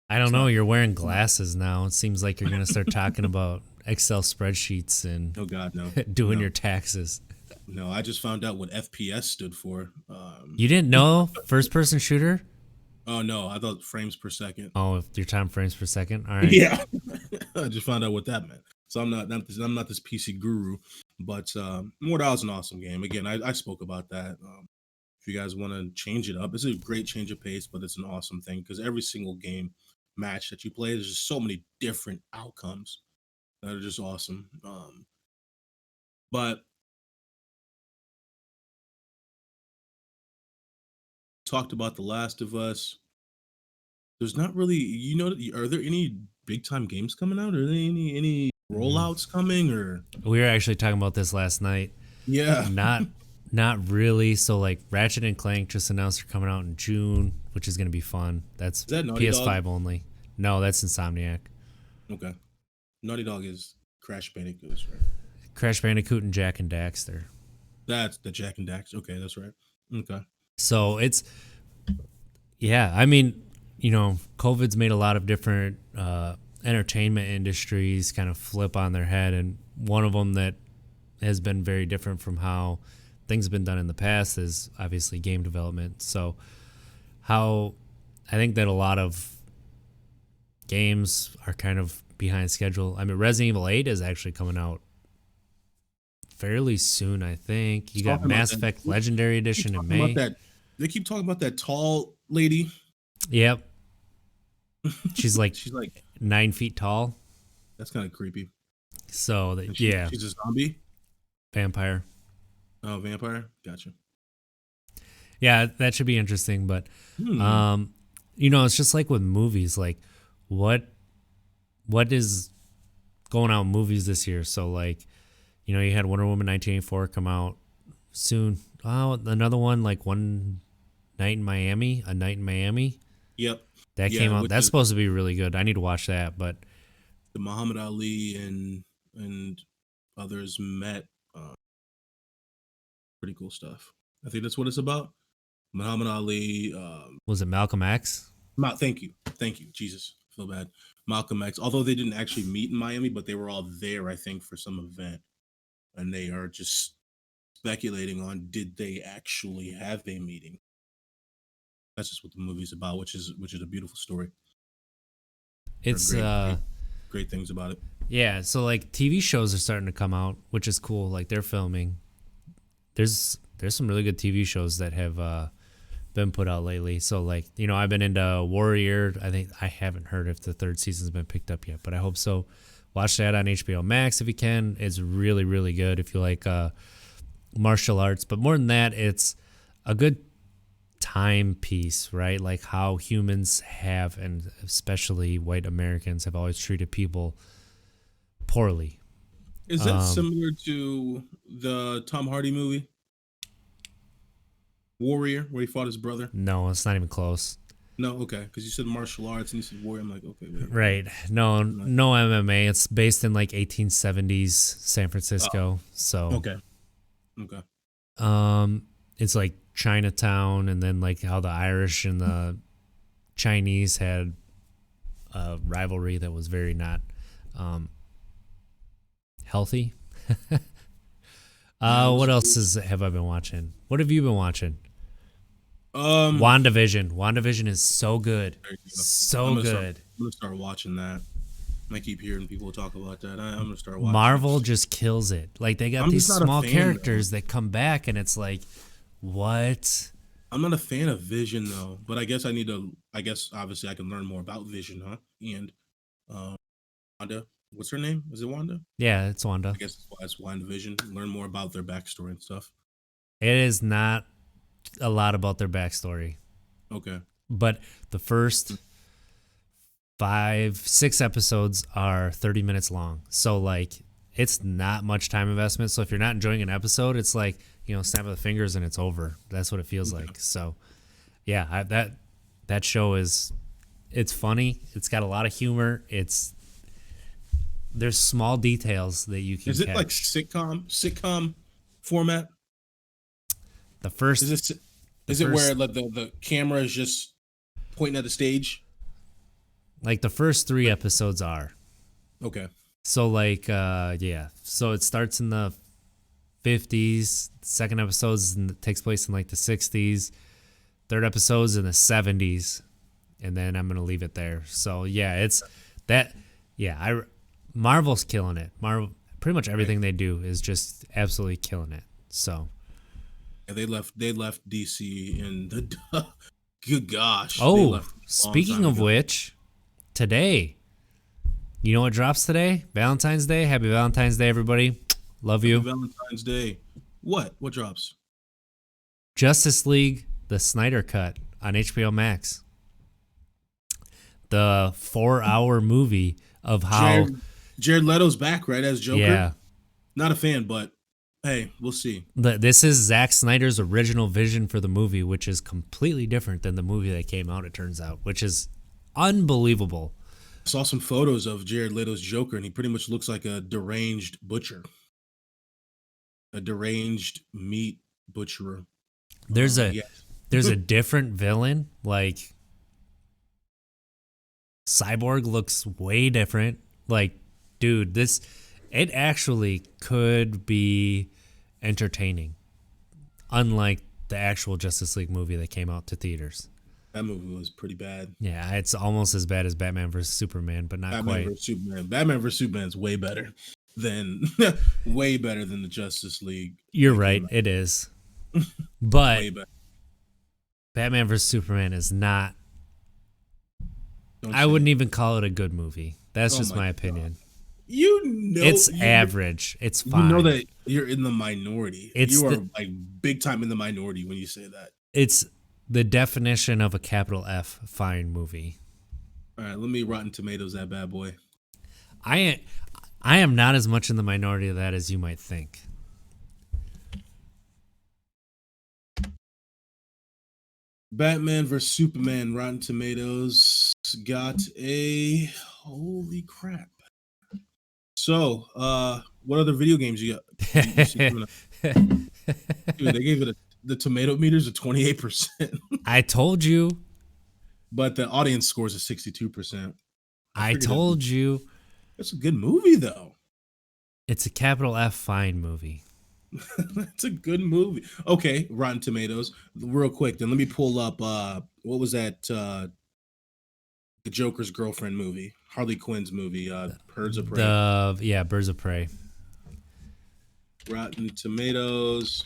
I don't know. You're wearing glasses now. It seems like you're gonna start talking about Excel spreadsheets and oh God, no, doing no. your taxes. No, I just found out what FPS stood for. You didn't know first person shooter? Oh no, I thought frames per second. Oh, your time frames per second. All right. Yeah, I just found out what that meant. So I'm not this PC guru, but Mortal is an awesome game. Again, I spoke about that. If you guys want to change it up, it's a great change of pace, but it's an awesome thing because every single game match that you play, there's just so many different outcomes that are just awesome. But talked about The Last of Us. There's not really, are there any big time games coming out? Are there any rollouts coming or? We were actually talking about this last night. Yeah. Not really. So like Ratchet and Clank just announced they're coming out in June, which is going to be fun. That's Is that Naughty PS5 Dog? only. No, that's Insomniac. Okay. Naughty Dog is Crash Bandicoot, right? Crash Bandicoot and Jack and Daxter. That's the Jack and Dax. Okay, that's right. Okay. So it's, yeah, I mean, COVID's made a lot of different entertainment industries kind of flip on their head. And one of them that has been very different from how things have been done in the past is obviously game development. So how I think that a lot of games are kind of behind schedule. I mean, Resident Evil 8 is actually coming out fairly soon, I think. You got Mass Effect Legendary Edition in May. They keep talking about that tall lady. Yep. She's like 9 feet tall. That's kind of creepy. So yeah, she's a zombie. Vampire. Oh, vampire. Gotcha. Yeah, that should be interesting. But it's just like with movies. Like, what is going out in movies this year? So like, you had Wonder Woman 1984 come out soon. Oh, another one like A Night in Miami. Yep. That came out. That's supposed to be really good. I need to watch that. But the Muhammad Ali and others met. Pretty cool stuff. I think that's what it's about. Muhammad Ali. Was it Malcolm X? Thank you. Jesus, I feel bad. Malcolm X. Although they didn't actually meet in Miami, but they were all there, I think, for some event, and they are just speculating on did they actually have a meeting. That's just what the movie's about, which is a beautiful story. It's great things about it. Yeah, so like TV shows are starting to come out, which is cool. Like they're filming. There's some really good TV shows that have been put out lately. So like, I've been into Warrior. I haven't heard if the third season's been picked up yet, but I hope so. Watch that on HBO Max if you can. It's really, really good if you like martial arts. But more than that, it's a good timepiece, right? Like how humans have, and especially white Americans, have always treated people poorly. Is that similar to the Tom Hardy movie Warrior, where he fought his brother? No, it's not even close. No, okay, because you said martial arts and you said warrior. I'm like, okay, wait. Right. No MMA. It's based in like 1870s San Francisco. So okay. It's like Chinatown, and then like how the Irish and the Chinese had a rivalry that was very not healthy. What else have I been watching? What have you been watching? WandaVision. WandaVision is so good. So good. I'm gonna start watching that. I keep hearing people talk about that. I'm gonna start watching. Marvel just kills it. Like they got these small characters that come back, and it's like, what? I'm not a fan of Vision though, but I guess obviously I can learn more about Vision, huh? And Wanda. What's her name? Is it Wanda? Yeah, it's Wanda. I guess it's WandaVision. Learn more about their backstory and stuff. It is not a lot about their backstory, Okay. but the first 5, 6 episodes are 30 minutes long. So like it's not much time investment. So if you're not enjoying an episode, it's like, snap of the fingers and it's over. That's what it feels like. So yeah, that show it's funny. It's got a lot of humor. There's small details that you can Is it catch. like sitcom format? The first Is it where like the camera is just pointing at the stage? Like the first 3 episodes are. Okay. So like yeah. So it starts in the 50s, second episode takes place in like the 60s, third episode's in the 70s, and then I'm going to leave it there. So yeah, it's that Marvel's killing it. Marvel, pretty much everything they do is just absolutely killing it. So yeah, they left DC in the good gosh. oh, speaking of which, today, you know what drops today? Valentine's Day. Happy Valentine's Day, everybody. Love you. Happy Valentine's Day. What drops? Justice League, the Snyder Cut on HBO Max. The 4-hour movie of how Jared Leto's back, right, as Joker? Yeah. Not a fan, but hey, we'll see. This is Zack Snyder's original vision for the movie, which is completely different than the movie that came out, it turns out, which is unbelievable. I saw some photos of Jared Leto's Joker, and he pretty much looks like a deranged butcher. A deranged meat butcherer. There's a different villain. Like Cyborg looks way different. Like, dude, it actually could be entertaining. Unlike the actual Justice League movie that came out to theaters. That movie was pretty bad. Yeah, it's almost as bad as Batman vs Superman, but not Batman quite. Vs Superman. Batman vs Superman is way better than the Justice League. You're right, it is. But Batman vs Superman is not. I wouldn't even call it a good movie. That's just my opinion. God. It's average. It's fine. You know that you're in the minority. You are like big time in the minority when you say that. It's the definition of a capital F fine movie. All right, let me Rotten Tomatoes that bad boy. I am not as much in the minority of that as you might think. Batman vs Superman Rotten Tomatoes got a holy crap. So, what other video games you got? Dude, they gave it the tomato meters a 28%. I told you. But the audience scores a 62%. I told you. That's a good movie, though. It's a capital F fine movie. That's a good movie. Okay, Rotten Tomatoes. Real quick, then let me pull up. What was that? The Joker's girlfriend movie, Harley Quinn's movie, Birds of Prey. Birds of Prey. Rotten Tomatoes.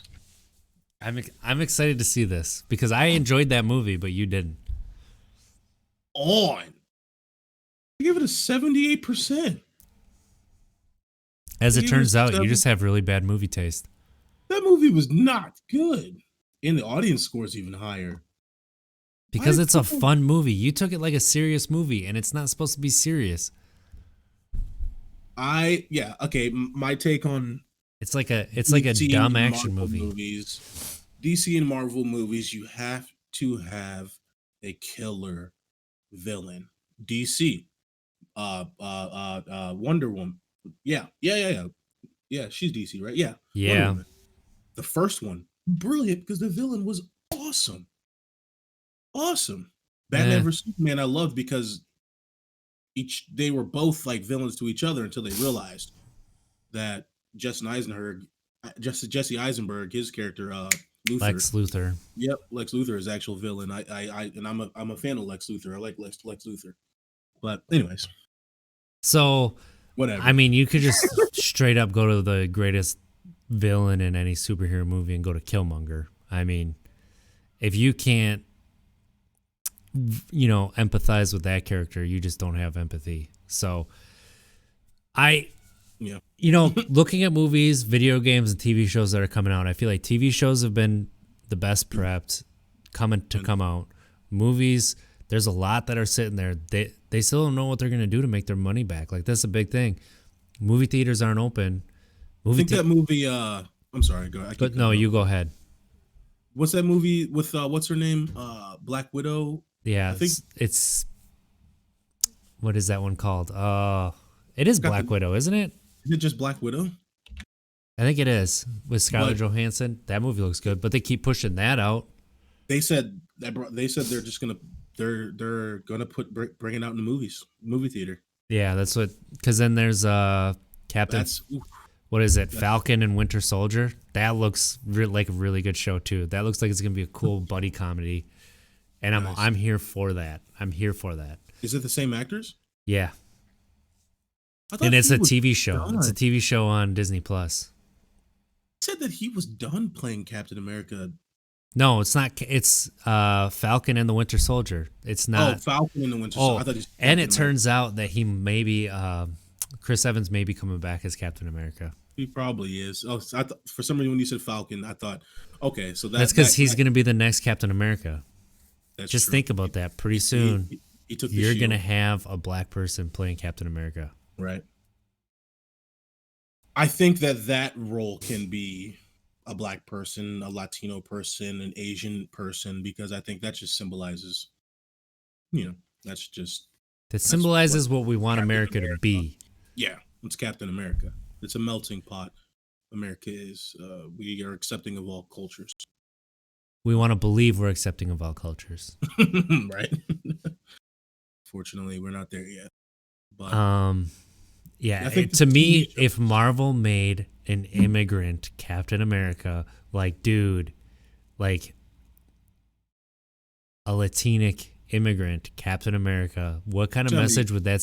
I'm excited to see this because I enjoyed that movie, but you didn't. I give it a 78%. As it turns out, you just have really bad movie taste. That movie was not good. And the audience score is even higher. Because it's a fun movie. You took it like a serious movie, and it's not supposed to be serious. Okay. My take on it's like a dumb action movie. DC and Marvel movies, you have to have a killer villain. DC, Wonder Woman. Yeah. She's DC, right? Yeah. Yeah. The first one, brilliant because the villain was awesome. Batman vs Superman, I loved because they were both like villains to each other until they realized that Jesse Eisenberg, his character, Luthor, Lex Luthor. Yep, Lex Luthor is actual villain. I'm a fan of Lex Luthor. I like Lex Luthor. But anyways, so whatever. I mean, you could just straight up go to the greatest villain in any superhero movie and go to Killmonger. I mean, if you can't, empathize with that character, you just don't have empathy. So I Yeah. looking at movies, video games, and TV shows that are coming out, I feel like TV shows have been the best prepped coming to And come out. Movies, there's a lot that are sitting there. They still don't know what they're gonna do to make their money back. Like that's a big thing. Movie theaters aren't open. I Movie, think that movie. I'm sorry. Go. I keep but no, cutting off. you go ahead. What's that movie with what's her name? Black Widow. Yeah, I think it's what is that one called? It is got Black the. Widow, isn't it? Is it just Black Widow? I think it is with Scarlett But Johansson. That movie looks good, but they keep pushing that out. they said they're just gonna they're gonna bring it out in the movie theater. Yeah, that's what. Because then there's Captain. That's oof, What is it? that's Falcon and Winter Soldier. That looks like a really good show too. That looks like it's gonna be a cool buddy comedy, and nice. I'm here for that. I'm here for that. Is it the same actors? Yeah, I thought and it's he a was TV show. done. It's a TV show on Disney Plus. Said that he was done playing Captain America. No, it's not. It's Falcon and the Winter Soldier. It's not. Oh, Falcon and the Winter Soldier. I thought he was and Captain it turns out that he maybe Chris Evans may be coming back as Captain America. He probably is. Oh, so for some reason when you said Falcon, I thought, okay, so That's because he's going to be the next Captain America. That's Just true. think about that. Pretty soon, he took the you're going to shield, have a black person playing Captain America. right? I think that role can be a black person, a Latino person, an Asian person, because I think that just symbolizes, that's just That that's symbolizes what we want Captain America to America. be. Yeah, it's Captain America. It's a melting pot. America is. We are accepting of all cultures, We want to believe we're accepting of all cultures. right? Fortunately, we're not there yet. But Yeah, I think to the me, TV show- if Marvel made an immigrant Captain America, like, dude, like a Latinic immigrant Captain America, what kind of Tell me- message would that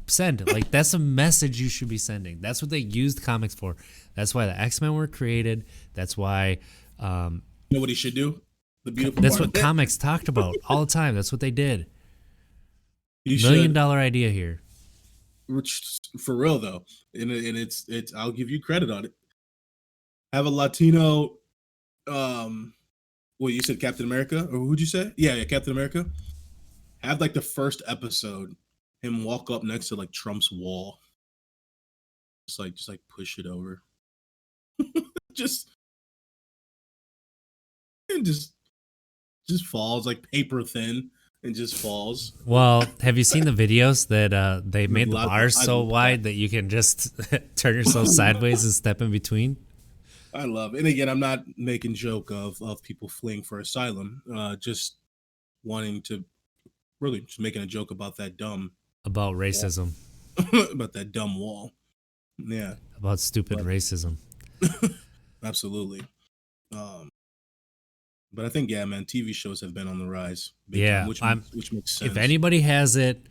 send? Like, that's a message you should be sending. That's what they used comics for. That's why the X-Men were created. That's why you know what he should do? The beautiful. that's part what of it? comics talked about all the time. That's what they did. He $1 million should. idea here. Which, for real though, and it's I'll give you credit on it. Have a Latino. Well, you said Captain America, or who'd you say? Yeah, Captain America. Have like the first episode, him walk up next to like Trump's wall, just like push it over, just and just falls like paper thin and just falls. Well, have you seen the videos that they made the lot of- bars I so love wide that you can just turn yourself sideways and step in between? I love it. And again, I'm not making joke of people fleeing for asylum, just wanting to really just making a joke about that dumb About racism, about that dumb wall. Yeah, about stupid But- racism. absolutely. But I think man, TV shows have been on the rise. Big Yeah, time, which makes sense. If anybody has it,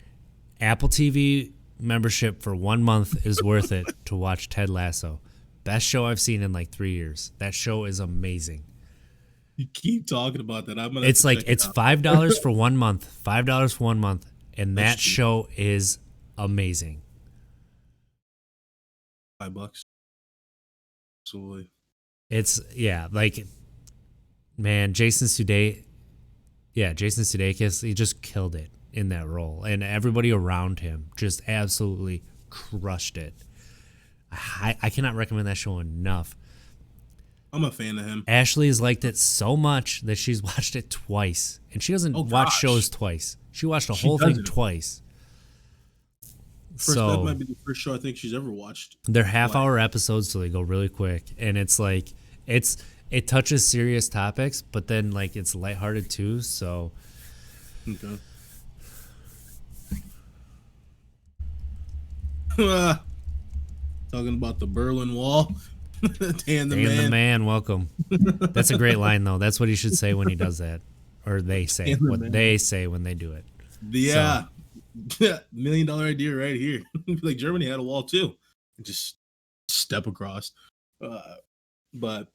Apple TV membership for 1 month is worth it to watch Ted Lasso. Best show I've seen in like 3 years. That show is amazing. You keep talking about that. I'm gonna. It's have to like check it's it out. $5 for 1 month. $5 for 1 month, and That's that cheap. show is amazing. $5. Absolutely. It's like, man, Jason Sudeikis, he just killed it in that role, and everybody around him just absolutely crushed it. I cannot recommend that show enough. I'm a fan of him. Ashley has liked it so much that she's watched it twice, and she doesn't Oh, watch gosh. shows twice. She watched the She whole thing doesn't. twice. That So might be the first show I think she's ever watched. they're half-hour episodes, so they go really quick, and it's like it touches serious topics, but then like it's lighthearted too. So Okay. Talking about the Berlin Wall. Dan the Dan man. the man, welcome. That's a great line though. That's what he should say when he does that, or they say Dan the what man. they say when they do it. Yeah. $1 million idea right here. Like Germany had a wall too. Just step across. But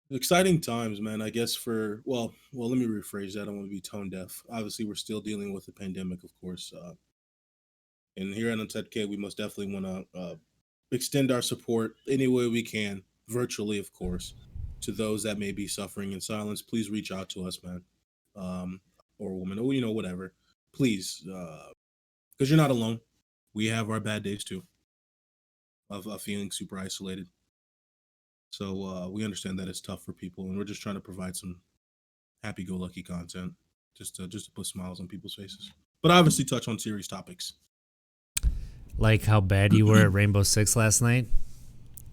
exciting times, man. I guess well, let me rephrase that. I don't want to be tone deaf. Obviously, we're still dealing with the pandemic, of course. And here at Untapped Keg, we most definitely want to extend our support any way we can, virtually, of course, to those that may be suffering in silence. Please reach out to us, man, or woman, or whatever. Please, because you're not alone. We have our bad days too, of feeling super isolated. So we understand that it's tough for people, and we're just trying to provide some happy-go-lucky content, just to put smiles on people's faces. But obviously, touch on serious topics. Like how bad you were at Rainbow Six last night.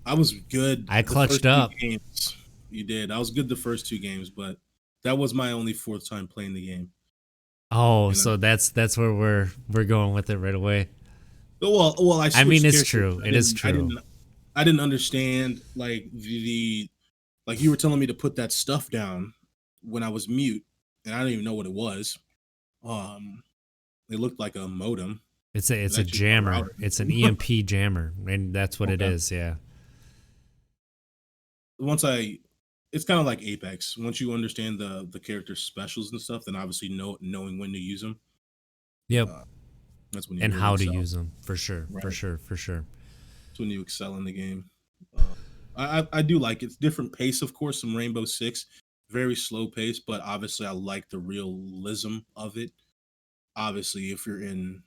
I was good. I clutched up. Games. You did. I was good the first 2 games, but that was my only 4th time playing the game. Oh, so that's where we're going with it right away. Well, I mean, it's true. It is true. I didn't understand like like you were telling me to put that stuff down when I was mute, and I didn't even know what it was. It looked like a modem. It's a jammer. It's an EMP jammer, and that's what it is. Yeah. It's kind of like Apex. Once you understand the character specials and stuff, then obviously knowing when to use them. Yep. That's when you and really how excel. to use them for sure. Right. For sure. That's when you excel in the game. I do like it. It's different pace, of course. Some Rainbow Six, very slow pace, but obviously I like the realism of it. Obviously, if you're in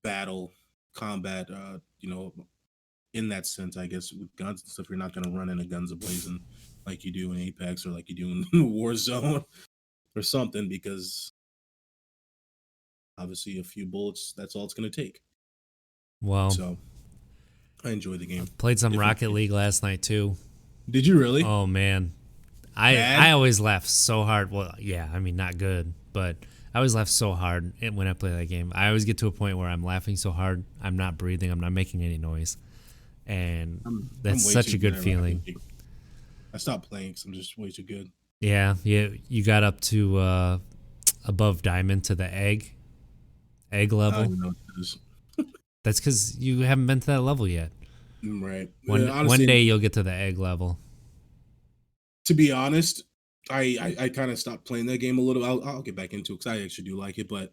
battle combat, in that sense, I guess with guns and stuff, you're not going to run into guns ablazing like you do in Apex or like you do in Warzone or something, because obviously a few bullets, that's all it's going to take. Well, so I enjoy the game. Played some Rocket League last night too. Did you really? Oh man, I always laugh so hard. Well, yeah, I mean not good, but I always laugh so hard when I play that game. I always get to a point where I'm laughing so hard, I'm not breathing, I'm not making any noise, and that's such a good feeling. I stopped playing because I'm just way too good. Yeah, you got up to above diamond to the egg level. I don't know what it is. That's because you haven't been to that level yet. Right. Honestly, one day you'll get to the egg level. To be honest, I kind of stopped playing that game a little. I'll get back into it because I actually do like it, but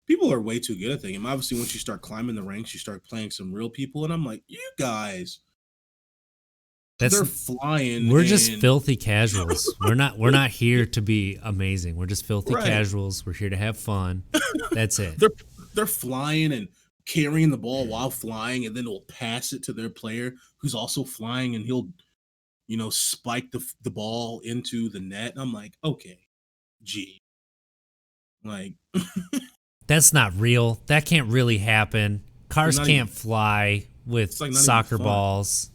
people are way too good at that game. Obviously, once you start climbing the ranks, you start playing some real people, and I'm like, you guys, they're flying. We're just filthy casuals. We're not here to be amazing. We're just filthy casuals. We're here to have fun. That's it. They're flying and carrying the ball while flying, and then they'll pass it to their player who's also flying, and he'll spike the ball into the net. And I'm like, okay, gee, like that's not real. That can't really happen. Cars can't fly with soccer balls.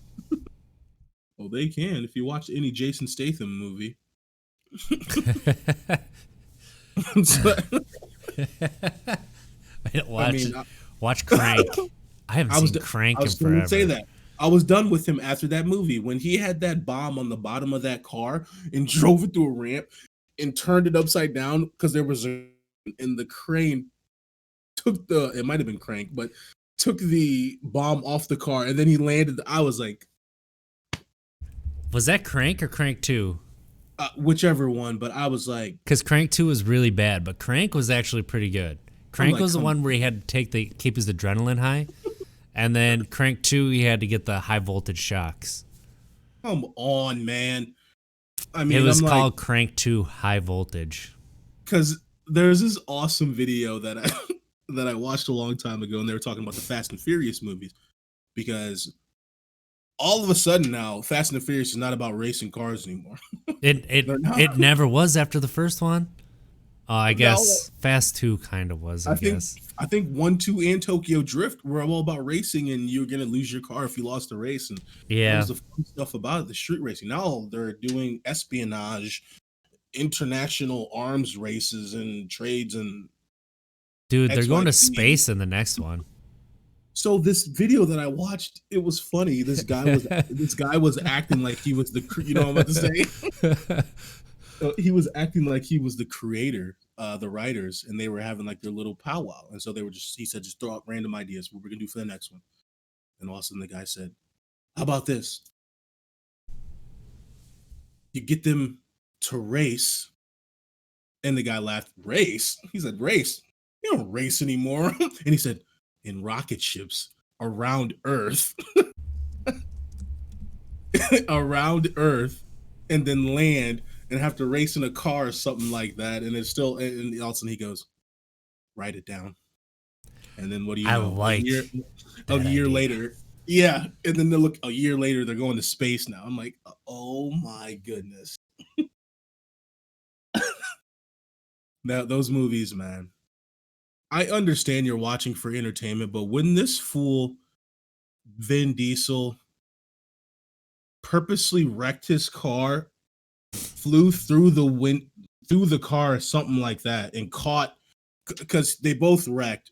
Well, they can if you watch any Jason Statham movie. Watch Crank. I haven't seen Crank in forever. I was say that. I was done with him after that movie when he had that bomb on the bottom of that car and drove it through a ramp and turned it upside down because there was and the crane took it might have been Crank, but took the bomb off the car and then he landed. I was like, was that Crank or Crank 2? Whichever one, but I was like, because Crank 2 was really bad, but Crank was actually pretty good. Crank was the one where he had to keep his adrenaline high. And then Crank 2, he had to get the high voltage shocks. Come on, man. I mean, it was called Crank 2 High Voltage. Because there's this awesome video that I watched a long time ago, and they were talking about the Fast and Furious movies. Because all of a sudden now, Fast and Furious is not about racing cars anymore. It never was after the first one. I guess Fast 2 kind of was, I guess. I think 1, 2, and Tokyo Drift were all about racing, and you're going to lose your car if you lost the race. And that was the fun stuff about it, the street racing. Now they're doing espionage, international arms races, and trades. And dude, they're going to space in the next one. So this video that I watched, it was funny. This guy was acting like he was the, you know what I'm about to say? He was acting like he was the creator, the writers, and they were having like their little powwow. And so he said, just throw out random ideas. What we're going to do for the next one. And all of a sudden the guy said, how about this? You get them to race. And the guy laughed, race? He said, race? You don't race anymore. And he said, in rocket ships around Earth, around Earth, and then land and have to race in a car or something like that. And it's still, and all of a sudden he goes, write it down. And then what do you I know? like A that year idea. later, yeah. And then they look a year later, they're going to space now. I'm like, oh my goodness. Now those movies, man. I understand you're watching for entertainment, but when this fool Vin Diesel purposely wrecked his car, flew through the wind, through the car, or something like that, and caught because they both wrecked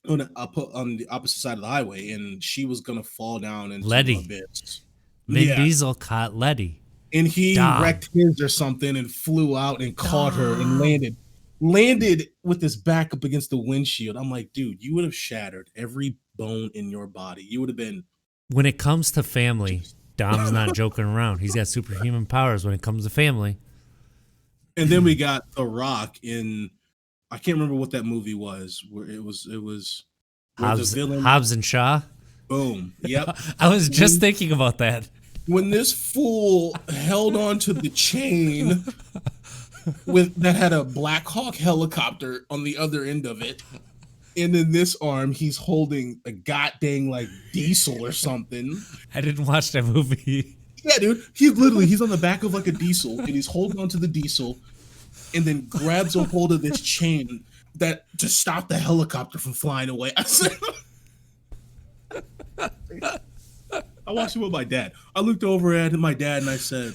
on the opposite side of the highway, and she was gonna fall down into Letty. abyss. Vin Yeah, Diesel caught Letty. and he Dom. wrecked his or something and flew out and caught her and Dom. landed with his back up against the windshield. I'm like, dude, you would have shattered every bone in your body. You would have been When it comes to family, just. Dom's not joking around. He's got superhuman powers when it comes to family. And then we got The Rock in, I can't remember what that movie was, where it was where the villain, Hobbs and Shaw. boom, yep. I was just thinking about that. When this fool held on to the chain that had a Black Hawk helicopter on the other end of it, and in this arm he's holding a goddamn like diesel or something. I didn't watch that movie. Yeah, dude, he's on the back of like a diesel and he's holding onto the diesel, and then grabs a hold of this chain that to stop the helicopter from flying away. I said, I watched it with my dad. I looked over at my dad and I said,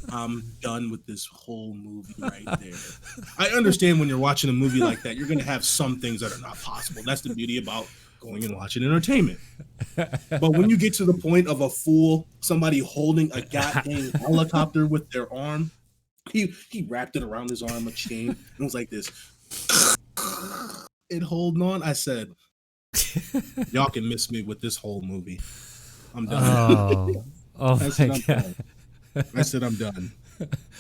I'm done with this whole movie right there. I understand when you're watching a movie like that, you're going to have some things that are not possible. That's the beauty about going and watching entertainment. But when you get to the point of a fool, somebody holding a goddamn helicopter with their arm, he wrapped it around his arm, a chain, and was like this. And holding on, I said, y'all can miss me with this whole movie. I'm done. Oh my God. I said, I'm done.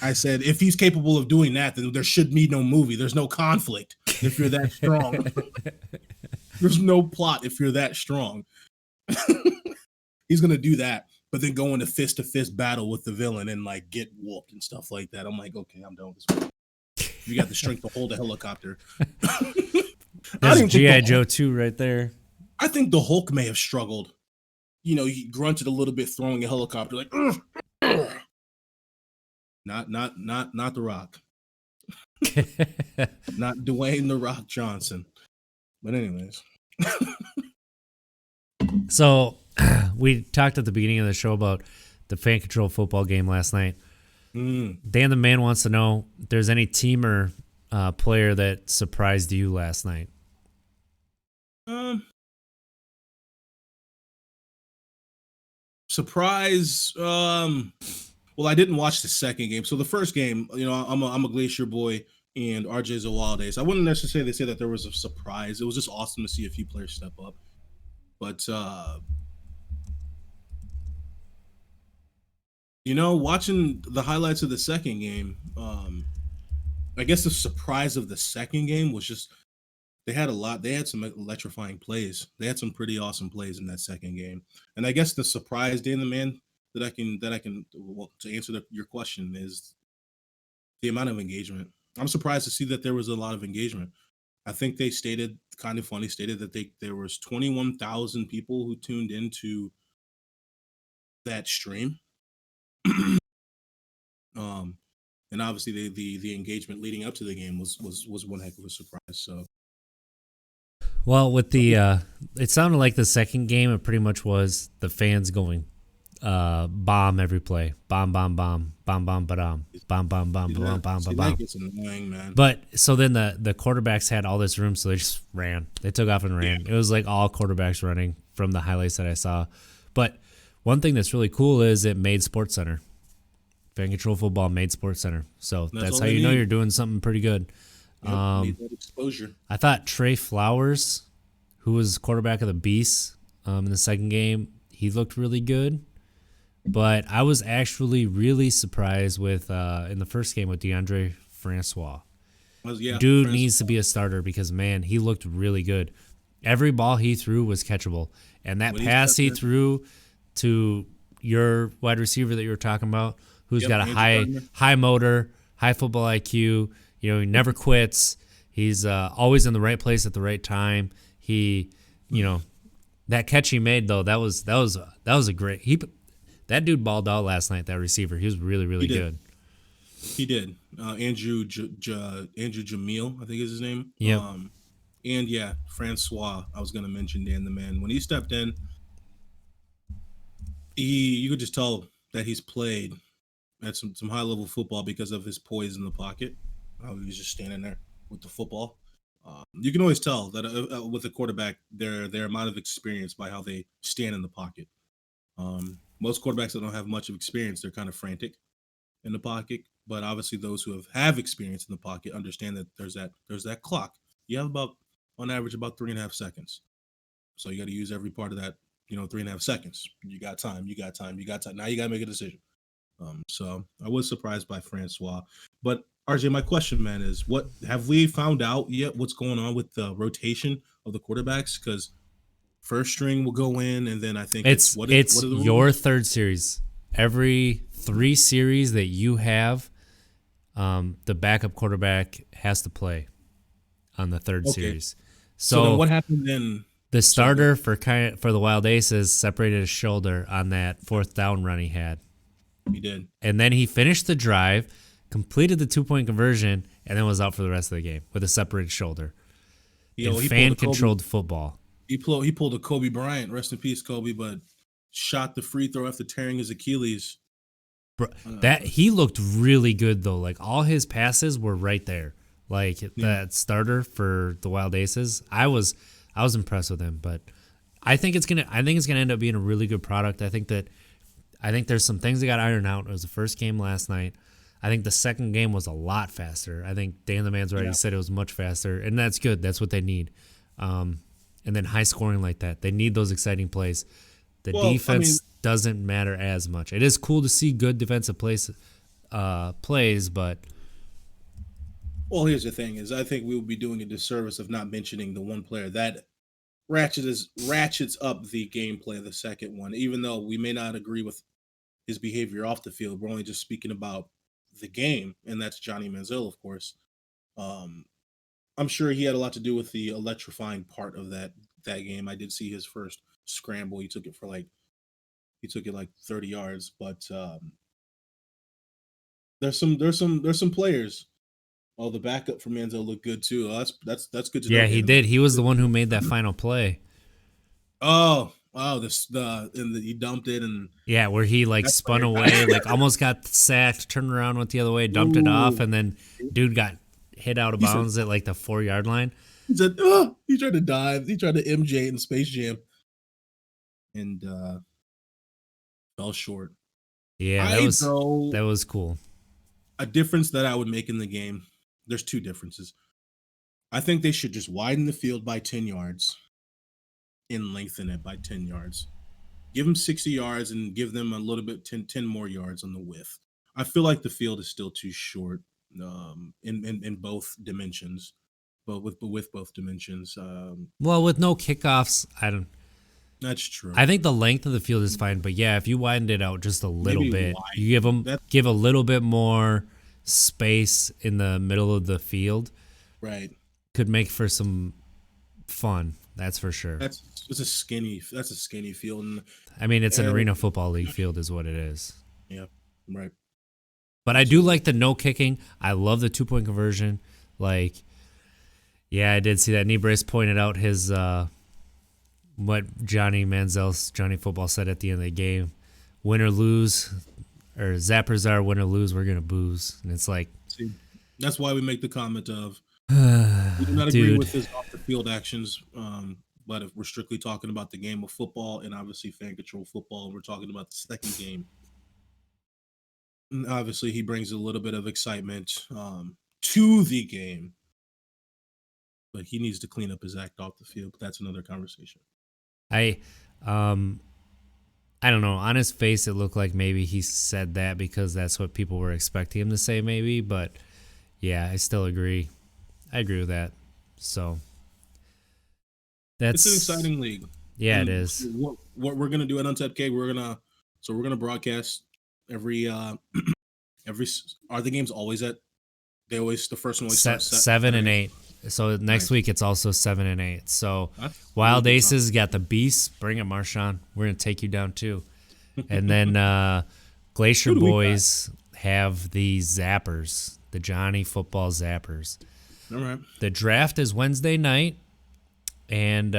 I said, if he's capable of doing that, then there should be no movie. There's no conflict if you're that strong. There's no plot if you're that strong. He's going to do that, but then go into fist-to-fist battle with the villain and like get whooped and stuff like that. I'm like, okay, I'm done with this movie. You got the strength to hold a helicopter. That's G.I. Joe 2 right there. I think the Hulk may have struggled. You know, he grunted a little bit throwing a helicopter like, ugh, ugh. Not The Rock. Not Dwayne The Rock Johnson. But anyways. So we talked at the beginning of the show about the fan control football game last night. Dan the Man wants to know if there's any team or player that surprised you last night. Surprise. Well, I didn't watch the second game. So the first game, you know, I'm a Glacier boy and RJ Zawalde. So I wouldn't necessarily say that there was a surprise. It was just awesome to see a few players step up. But you know, watching the highlights of the second game, I guess the surprise of the second game was just they had some electrifying plays. They had some pretty awesome plays in that second game. And I guess the surprise, Dan the Man, that I can well, to answer your question is the amount of engagement. I'm surprised to see that there was a lot of engagement. I think they stated that there was 21,000 people who tuned into that stream. And obviously the engagement leading up to the game was one heck of a surprise. So, well, with the it sounded like the second game, it pretty much was the fans going bomb every play, bomb, bomb, bomb, bomb, bomb, ba-dum, bomb, bomb, bomb, bomb, bomb, bomb, bomb. It's annoying, man. But so then the quarterbacks had all this room, so they just ran. They took off and ran. Yeah. It was like all quarterbacks running from the highlights that I saw. But one thing that's really cool is it made SportsCenter. Fan Control Football made SportsCenter. So that's how you know you're doing something pretty good. Yep, need that exposure. I thought Trey Flowers, who was quarterback of the Beasts in the second game, he looked really good. But I was actually really surprised with in the first game with DeAndre Francois. Dude needs to be a starter because, man, he looked really good. Every ball he threw was catchable. And that When pass he stepped in, threw to your wide receiver that you were talking about, who's yep, got a Andrew Gardner. high motor, high football IQ. He never quits. He's always in the right place at the right time. He, that catch he made though, that was a great. That dude balled out last night. That receiver, he was really He really did. good. He did. Andrew Jamil, I think is his name. Yep. And yeah, Francois. I was gonna mention Dan the Man when he stepped in. You could just tell that he's played at some high level football because of his poise in the pocket. How he was just standing there with the football. You can always tell that with a quarterback, their amount of experience by how they stand in the pocket. Most quarterbacks that don't have much of experience, they're kind of frantic in the pocket. But obviously, those who have experience in the pocket understand that there's that clock. You have about on average about 3.5 seconds. So you got to use every part of that. 3.5 seconds. You got time. You got time. You got time. Now you got to make a decision. So I was surprised by Francois. But RJ, my question, man, is what have we found out yet? What's going on with the rotation of the quarterbacks? Because first string will go in, and then I think It's what it's are the your rules? third series. Every 3 series that you have, the backup quarterback has to play on the third Okay. series. So then So what happened then? the starter for the Wild Aces separated his shoulder on that fourth down run he had, He did. and then he finished the drive, completed the 2-point conversion, and then was out for the rest of the game with a separated shoulder. He In pulled a Kobe. fan-controlled football. He pulled a Kobe Bryant. Rest in peace, Kobe. But shot the free throw after tearing his Achilles. Bro, that he looked really good though. Like all his passes were right there. Like that starter for the Wild Aces, I was impressed with him. But I think it's gonna end up being a really good product. I think there's some things that got ironed out. It was the first game last night. I think the second game was a lot faster. I think Dan the Man's already said it was much faster, and that's good. That's what they need. And then high scoring like that, they need those exciting plays. The defense doesn't matter as much. It is cool to see good defensive plays, but Well, here's the thing: is I think we would be doing a disservice of not mentioning the one player that ratchets up the gameplay of the second one. Even though we may not agree with his behavior off the field, we're only just speaking about the game, and that's Johnny Manziel, of course. Um, I'm sure he had a lot to do with the electrifying part of that game. I did see his first scramble. He took it like 30 yards, but there's some players. Oh, the backup for Manziel looked good too. Oh, that's good to know. yeah, he did. He was the one who made that final play. Oh, he dumped it and Yeah, where he like that's spun like- away, like almost got sacked, turned around, went the other way, dumped it off, and then dude got hit out of bounds at like the 4-yard line. He said, he tried to dive. He tried to MJ in Space Jam, and fell short. Yeah, that was cool. A difference that I would make in the game. There's two differences. I think they should just widen the field by 10 yards and lengthen it by 10 yards. Give them 60 yards and give them a little bit 10 more yards on the width. I feel like the field is still too short in both dimensions, but with both dimensions. Well, with no kickoffs, That's true. I think the length of the field is fine, but yeah, if you widened it out just a little Maybe bit, wide. you give a little bit more space in the middle of the field, Right. could make for some fun. That's for sure. That's a skinny field. And, I mean, it's an arena football league field, is what it is. yeah. Right. But I do like the no kicking. I love the 2-point conversion. Like, yeah, I did see that. Nebrace pointed out his what Johnny Football said at the end of the game: "Win or lose, or Zappers are win or lose, we're gonna booze." And it's like, see, that's why we make the comment of we do not agree dude, with his off the field actions. But if we're strictly talking about the game of football and obviously fan control football, and we're talking about the second game, and obviously he brings a little bit of excitement to the game. But he needs to clean up his act off the field. But that's another conversation. I don't know. On his face, it looked like maybe he said that because that's what people were expecting him to say, maybe. But yeah, I still agree. I agree with that. So It's an That's exciting league. yeah, it And is. what we're gonna do at Untapped Keg, we're gonna broadcast every every. Are the games always at? They always the first one always starts at 7 and 8. So next Nice. week it's also 7 and 8. So That's Wild really good Aces got the Beasts. Bring it, Marshawn. We're gonna take you down too. And then Glacier Who do we got? Boys have the Zappers, the Johnny Football Zappers. All right. The draft is Wednesday night, and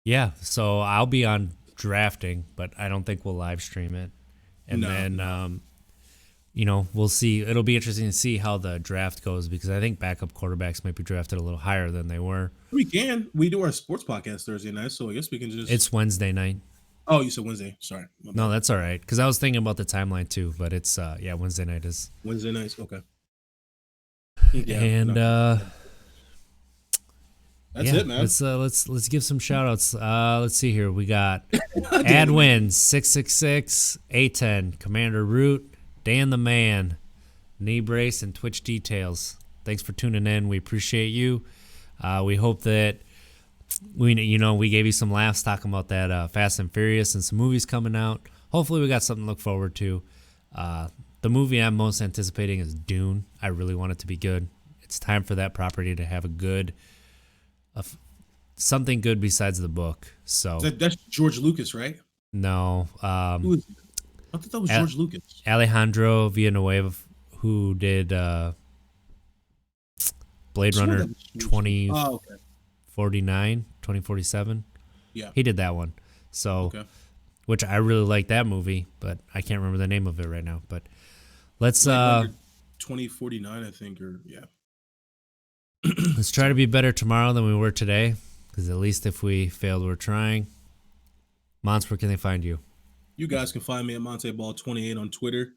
yeah, so I'll be on drafting, but I don't think we'll live stream it. And No, then we'll see. It'll be interesting to see how the draft goes because I think backup quarterbacks might be drafted a little higher than they were. We can. We do our sports podcast Thursday night, so I guess we can just. It's Wednesday night. Oh, you said Wednesday. Sorry. No, that's all right. Because I was thinking about the timeline too, but it's Wednesday night is Wednesday nights. Okay. and that's it, man. Let's give some shout outs. Let's see here. We got Adwin 666 A10 Commander Root Dan the Man Knee Brace and Twitch Details. Thanks for tuning in. We appreciate you. We hope that we gave you some laughs talking about that Fast and Furious and some movies coming out. Hopefully we got something to look forward to. The movie I'm most anticipating is Dune. I really want it to be good. It's time for that property to have something good besides the book. So that's George Lucas, right? No. Who is it? I thought that was George Lucas. Alejandro Villanueva, who did Blade Runner 2049, 2047. Yeah. He did that one. So, which I really like that movie, but I can't remember the name of it right now. But let's 2049, I think, or yeah. Let's try to be better tomorrow than we were today, because at least if we failed, we're trying. Mons, where can they find you? You guys can find me at Monteball28 on Twitter.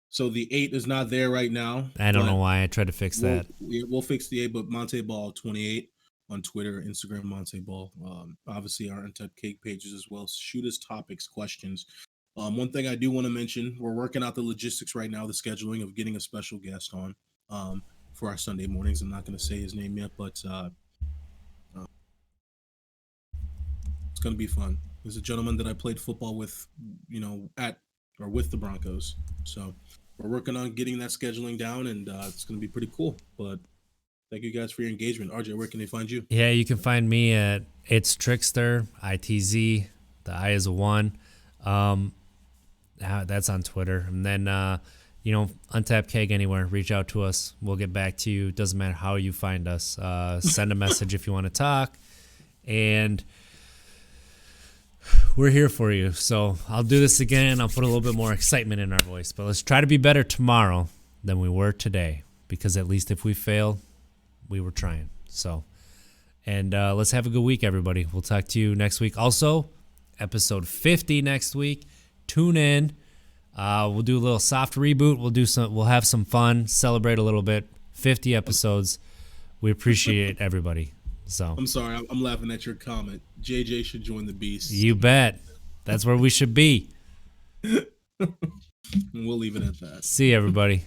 So the 8 is not there right now. I don't know why. I tried to fix that. We'll fix the 8, but Monteball28 on Twitter, Instagram, Monteball. Obviously, our Untapped Keg pages as well. Shoot us topics, questions. One thing I do want to mention, we're working out the logistics right now, the scheduling of getting a special guest on for our Sunday mornings. I'm not going to say his name yet, but it's going to be fun. There's a gentleman that I played football with, with the Broncos. So we're working on getting that scheduling down, and it's going to be pretty cool. But thank you guys for your engagement. RJ, where can they find you? Yeah, you can find me at It's Trickster, ITZ. The I is a 1. That's on Twitter. And then, Untapped Keg anywhere. Reach out to us. We'll get back to you. Doesn't matter how you find us. Send a message if you want to talk. And we're here for you. So I'll do this again. I'll put a little bit more excitement in our voice. But let's try to be better tomorrow than we were today. Because at least if we fail, we were trying. So, and let's have a good week, everybody. We'll talk to you next week. Also, episode 50 next week. Tune in. We'll do a little soft reboot. We'll have some fun. Celebrate a little bit. 50 episodes. We appreciate everybody. So I'm sorry, I'm laughing at your comment. JJ should join the Beast. You bet. That's where we should be. We'll leave it at that. See you, everybody.